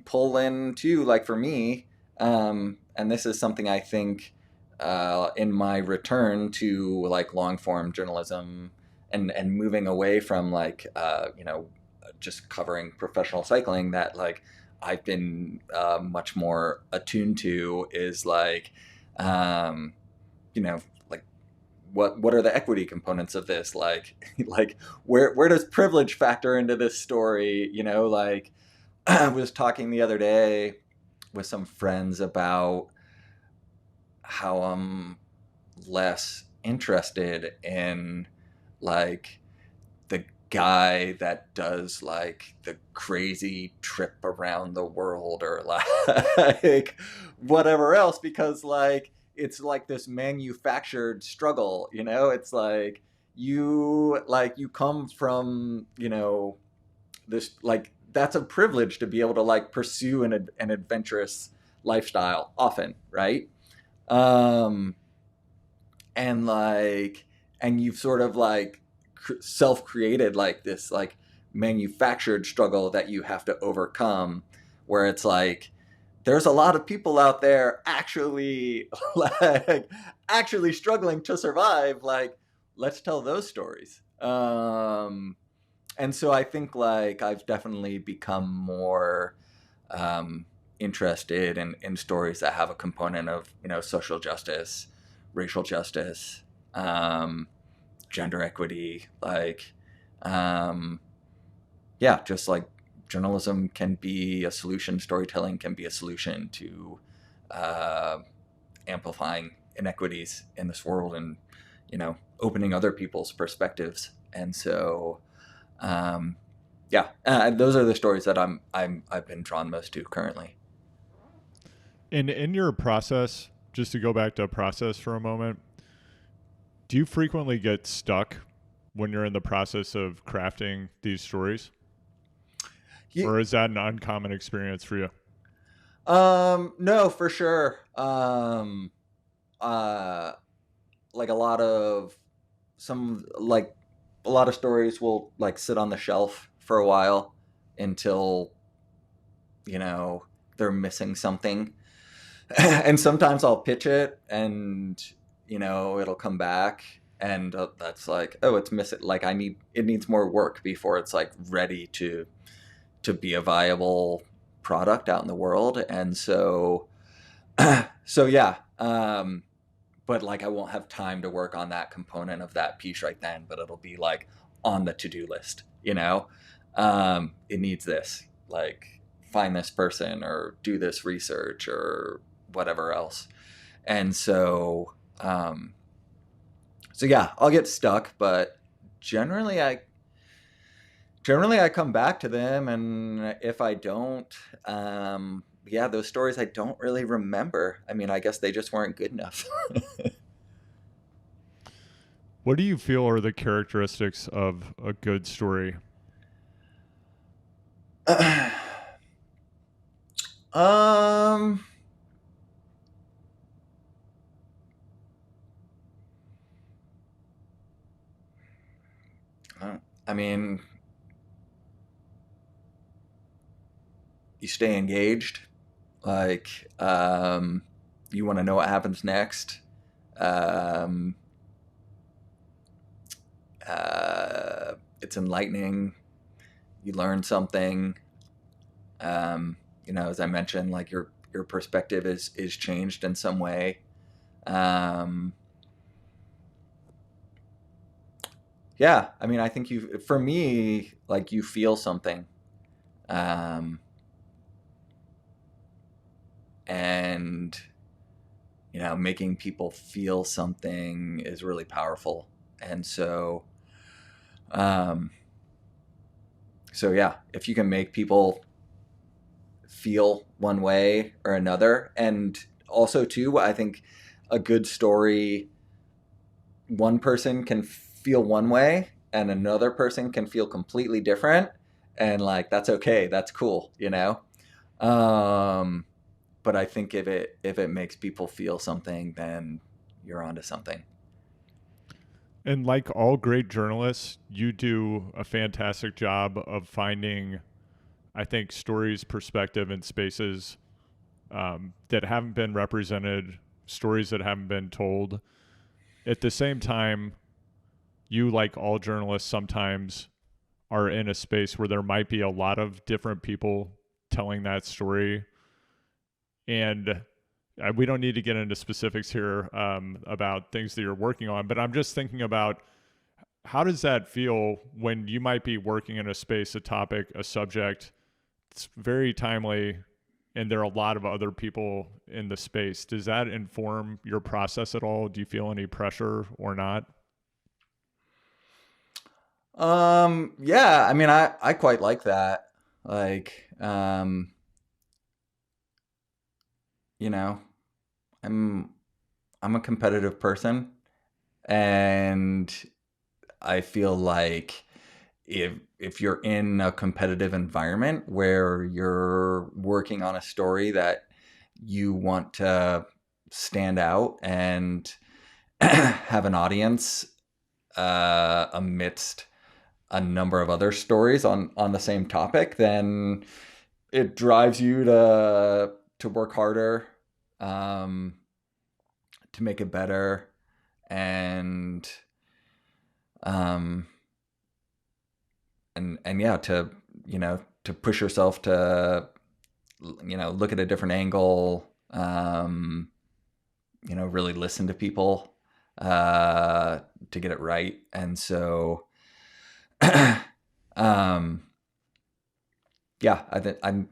pull in too, like for me, and this is something I think, in my return to like long form journalism and moving away from like, just covering professional cycling, that like I've been, much more attuned to is like, like what are the equity components of this? Like, like where does privilege factor into this story? Like I was talking the other day with some friends about how I'm less interested in like the guy that does like the crazy trip around the world or like whatever else, because like it's like this manufactured struggle. It's like you come from, this, like that's a privilege to be able to like pursue an adventurous lifestyle often, right? um and like and you've sort of like self-created like this like manufactured struggle that you have to overcome, where it's like there's a lot of people out there actually like actually struggling to survive. Like, let's tell those stories. And so I think like I've definitely become more, um, interested in stories that have a component of social justice, racial justice, um, gender equity, like, um, yeah, just like journalism can be a solution, storytelling can be a solution to, uh, amplifying inequities in this world, and opening other people's perspectives. And so, um, yeah, those are the stories that I've been drawn most to currently. And in your process, just to go back to process for a moment, do you frequently get stuck when you're in the process of crafting these stories? Ye- Or is that an uncommon experience for you? no, for sure. Uh, like a lot of stories will like sit on the shelf for a while until you know they're missing something. And sometimes I'll pitch it, and it'll come back, and that's like, oh, it's missing, like it needs more work before it's like ready to be a viable product out in the world. And so so yeah, but like I won't have time to work on that component of that piece right then, but it'll be like on the to-do list. It needs this, like find this person or do this research or whatever else. And so yeah, I'll get stuck, but generally i generally I come back to them. And if I don't, yeah, those stories I don't really remember. I mean, I guess they just weren't good enough. What do you feel are the characteristics of a good story? um I mean, you stay engaged. Like, you want to know what happens next. Um, it's enlightening. You learn something. Um, as I mentioned, like your perspective is changed in some way. Um, yeah, I mean, I think for me, like you feel something, um, and making people feel something is really powerful. And um, so yeah, if you can make people feel one way or another, and also too, I think a good story, one person can feel one way and another person can feel completely different, and like that's okay, that's cool. um but I think if it makes people feel something, then you're onto something. And like all great journalists, you do a fantastic job of finding, I think, stories, perspective, and spaces that haven't been represented, stories that haven't been told. At the same time, you, like all journalists, sometimes are in a space where there might be a lot of different people telling that story. And we don't need to get into specifics here about things that you're working on, but I'm just thinking about how does that feel when you might be working in a space, a topic, a subject it's very timely, and there are a lot of other people in the space. Does that inform your process at all? Do you feel any pressure or not? Yeah, I mean, I quite like that. Like, you know, I'm I'm a competitive person, and I feel like if you're in a competitive environment where you're working on a story that you want to stand out and have an audience amidst a number of other stories on the same topic, then it drives you to work harder, um, to make it better, and um, and yeah, to push yourself to look at a different angle, really listen to people, to get it right. And so um yeah, I think I'm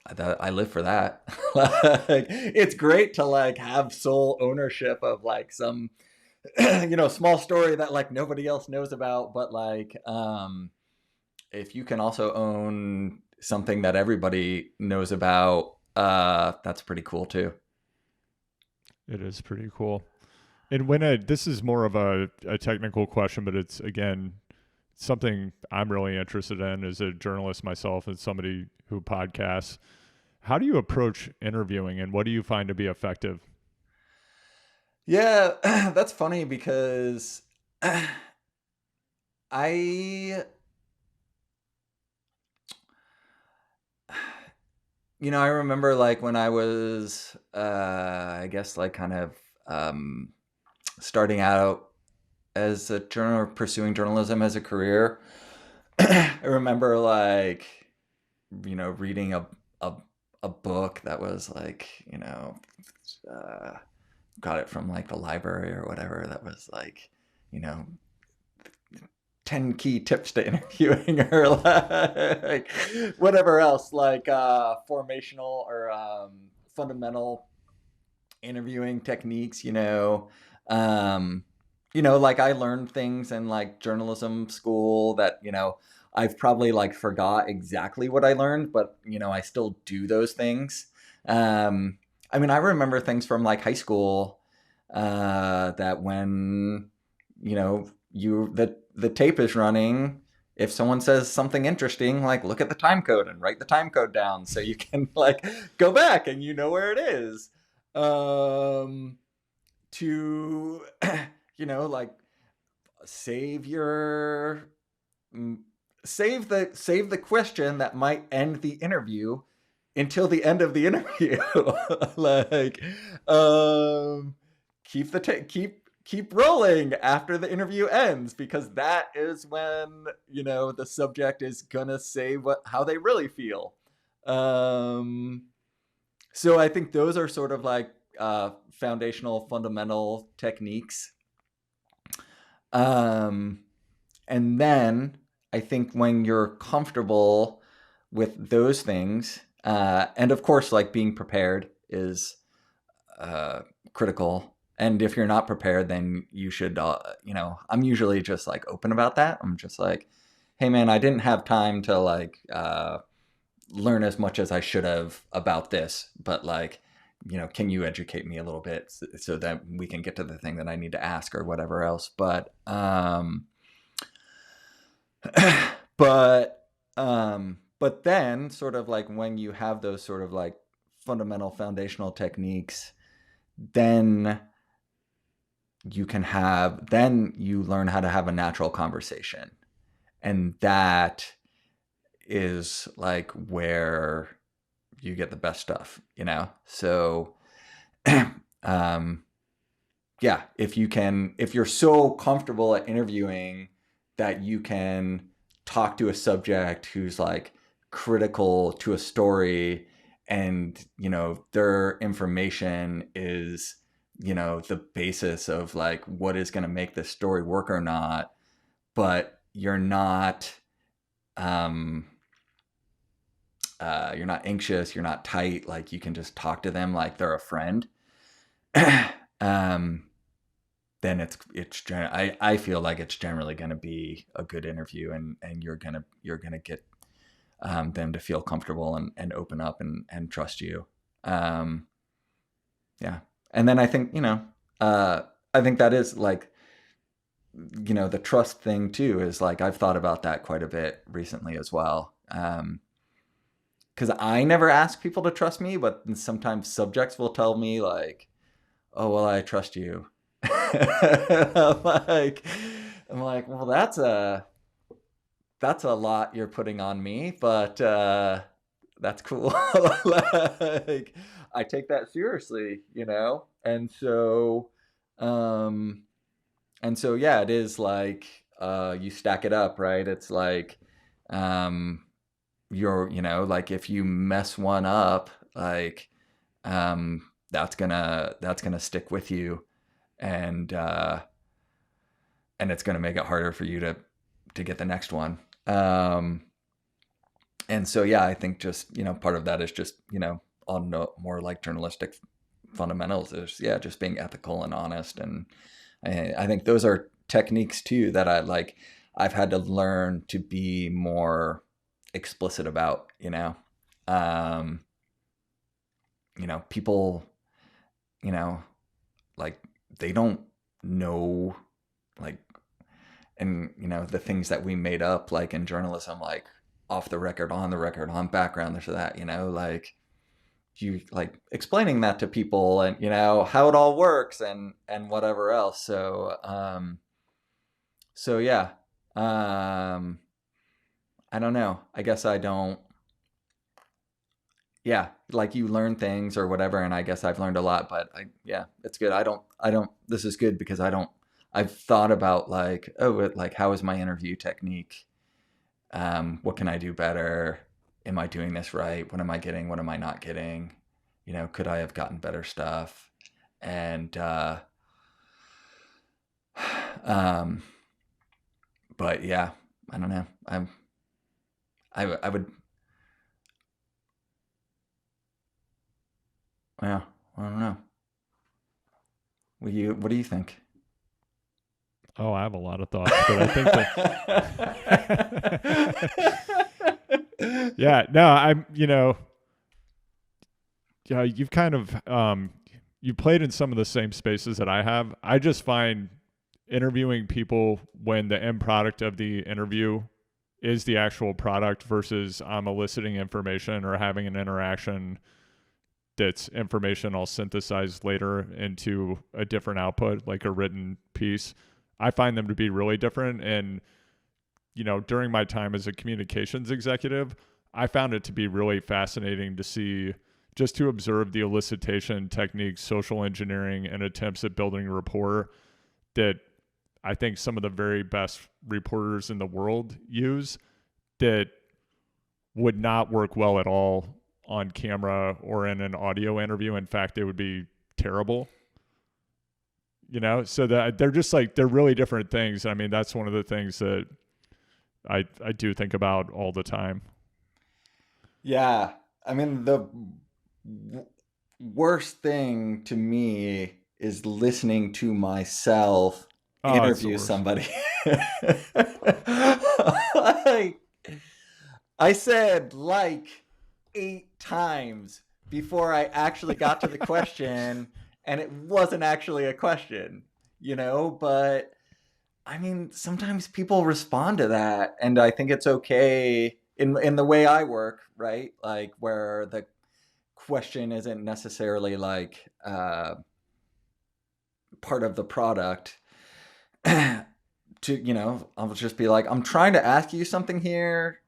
I live for that. Like, it's great to like have sole ownership of like some small story that like nobody else knows about, but like if you can also own something that everybody knows about, that's pretty cool too. It is pretty cool. And when this is more of a technical question, but it's again something I'm really interested in as a journalist myself and somebody who podcasts. How do you approach interviewing, and what do you find to be effective? Yeah, that's funny because I I remember like when I was I guess like kind of starting out as a journal pursuing journalism as a career. I remember like reading a a book that was like uh, got it from like the library or whatever, that was like you know 10 key tips to interviewing, or like whatever else, like formational or fundamental interviewing techniques. Like I learned things in like journalism school that I've probably like forgot exactly what I learned, but I still do those things. um I mean, I remember things from like high school, that when the tape is running, if someone says something interesting, like look at the time code and write the time code down so you can like go back and you know where it is. um to like save your save the question that might end the interview until the end of the interview. Like, um, keep rolling after the interview ends, because that is when the subject is gonna say how they really feel. Um, so I think those are sort of like foundational, fundamental techniques. Um, and then I think when you're comfortable with those things, and of course, like being prepared is critical. And if you're not prepared, then you should, I'm usually just like open about that. I'm just like, hey man, I didn't have time to like learn as much as I should have about this, but like, can you educate me a little bit so that we can get to the thing that I need to ask or whatever else. But then sort of like when you have those sort of like fundamental foundational techniques, then you learn how to have a natural conversation. And that is like where you get the best stuff, So, yeah, if you're so comfortable at interviewing that you can talk to a subject who's like critical to a story, and their information is the basis of like what is going to make this story work or not, but you're not anxious, you're not tight, like you can just talk to them like they're a friend. Then I feel like it's generally going to be a good interview, and you're gonna get them to feel comfortable and open up and trust you. Yeah, and then I think I think that is like the trust thing too is like I've thought about that quite a bit recently as well. Because I never ask people to trust me, but sometimes subjects will tell me like, "Oh well, I trust you." I'm like, well, that's a lot you're putting on me, but that's cool. Like, I take that seriously, um, and so yeah, it is like you stack it up, right? It's like you're, like if you mess one up, like that's gonna stick with you, and it's gonna make it harder for you to get the next one. And so yeah, I think just part of that is just on more like journalistic fundamentals is just being ethical and honest, and I think those are techniques too that I've had to learn to be more explicit about. People, like they don't know, like, and the things that we made up like in journalism, like off the record, on the record, on background, this or that, like you like explaining that to people, and how it all works, and whatever else. So yeah, I don't know, I guess I don't, yeah, like you learn things or whatever, and I guess I've learned a lot, but yeah, it's good. I don't this is good because I've thought about like, oh, like how is my interview technique? What can I do better? Am I doing this right? What am I getting? What am I not getting? Could I have gotten better stuff? And but yeah, I don't know. I would, yeah, I don't know. What do you think? Oh, I have a lot of thoughts, but I think that yeah, no, yeah, you've kind of you played in some of the same spaces that I have. I just find interviewing people when the end product of the interview is the actual product versus I'm eliciting information or having an interaction that's information I'll synthesize later into a different output, like a written piece. I find them to be really different. And, you know, during my time as a communications executive, I found it to be really fascinating to see, just to observe the elicitation techniques, social engineering, and attempts at building rapport that I think some of the very best reporters in the world use, that would not work well at all on camera or in an audio interview. In fact, they would be terrible. You know, so that they're just like, they're really different things. I mean, that's one of the things that I do think about all the time. Yeah. I mean, the worst thing to me is listening to myself Oh, it's the interview worst. somebody. Like, I said like 8 times before I actually got to the question, and it wasn't actually a question, you know? But I mean, sometimes people respond to that, and I think it's okay in the way I work, right? Like where the question isn't necessarily like part of the product. To, you know, I'll just be like, I'm trying to ask you something here,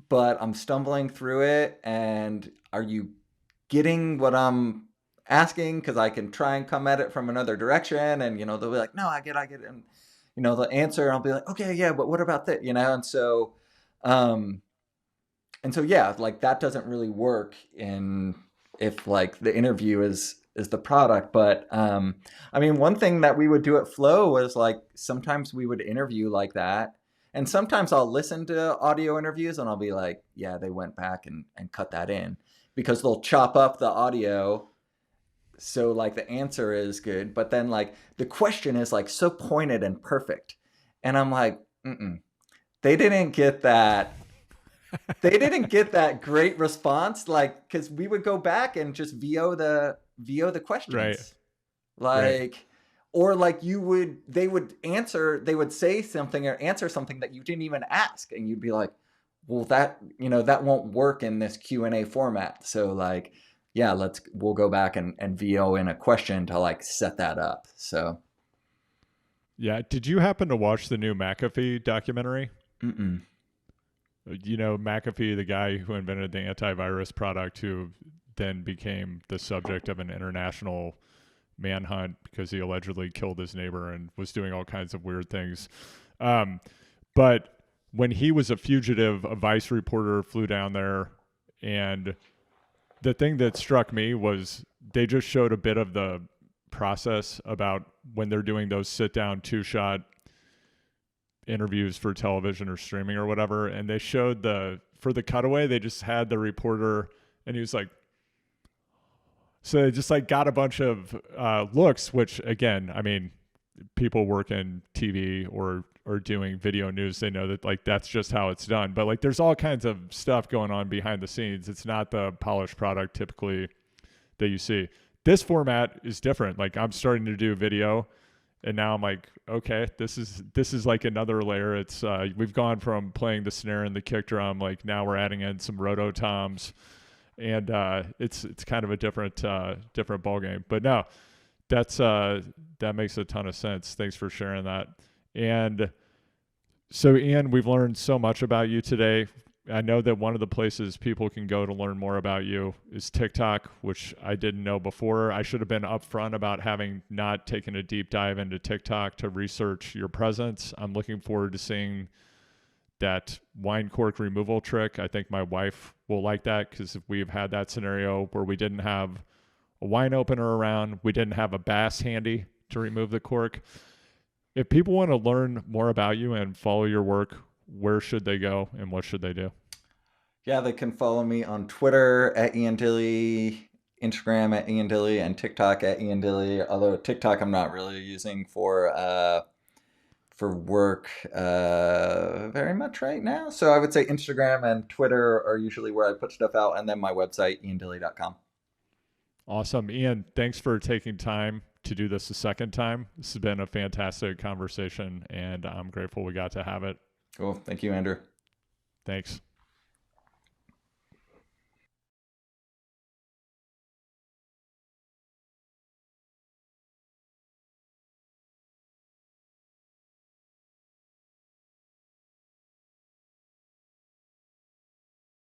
but I'm stumbling through it. And are you getting what I'm asking? Because I can try and come at it from another direction. And, you know, they'll be like, no, I get it. And, you know, the answer, I'll be like, okay, yeah, but what about that? You know, um, yeah, like that doesn't really work in if like the interview is the product. But I mean, one thing that we would do at Flow was like sometimes we would interview like that. And sometimes I'll listen to audio interviews and I'll be like, yeah, they went back and cut that in, because they'll chop up the audio so like the answer is good, but then like the question is like so pointed and perfect. And I'm like, mm-mm, they didn't get that, they didn't get that great response, like because we would go back and just VO the Right. questions, Right. like, or like they would answer, they would say something or answer something that you didn't even ask, and you'd be like, well, that, you know, that won't work in this Q&A format. So like, yeah, we'll go back and VO in a question to like set that up. So Yeah. Did you happen to watch the new McAfee documentary? mm-mm. You know, McAfee, the guy who invented the antivirus product, who then became the subject of an international manhunt because he allegedly killed his neighbor and was doing all kinds of weird things. Um, but when he was a fugitive, a Vice reporter flew down there, and the thing that struck me was they just showed a bit of the process about when they're doing those sit down 2-shot interviews for television or streaming or whatever, and they showed for the cutaway, they just had the reporter, and he was like, so they just like got a bunch of looks, which again, I mean, people work in TV or doing video news, they know that like that's just how it's done. But like there's all kinds of stuff going on behind the scenes. It's not the polished product typically that you see. This format is different. Like I'm starting to do video, and now I'm like, okay, this is like another layer. It's we've gone from playing the snare and the kick drum, like now we're adding in some roto toms, and it's kind of a different ball game. But no, that makes a ton of sense. Thanks for sharing that. And so, Ian, we've learned so much about you today. I know that one of the places people can go to learn more about you is TikTok, which I didn't know before. I should have been upfront about having not taken a deep dive into TikTok to research your presence. I'm looking forward to seeing that wine cork removal trick. I think my wife will like that, because we've had that scenario where we didn't have a wine opener around, we didn't have a bass handy to remove the cork. If people want to learn more about you and follow your work, where should they go and what should they do? Yeah, they can follow me on Twitter at Ian Dille, Instagram at Ian Dille, and TikTok at Ian Dille. Although TikTok I'm not really using for work very much right now. So I would say Instagram and Twitter are usually where I put stuff out, and then my website, iandille.com. Awesome. Ian, thanks for taking time to do this a second time. This has been a fantastic conversation, and I'm grateful we got to have it. Cool. Thank you, Andrew. Thanks.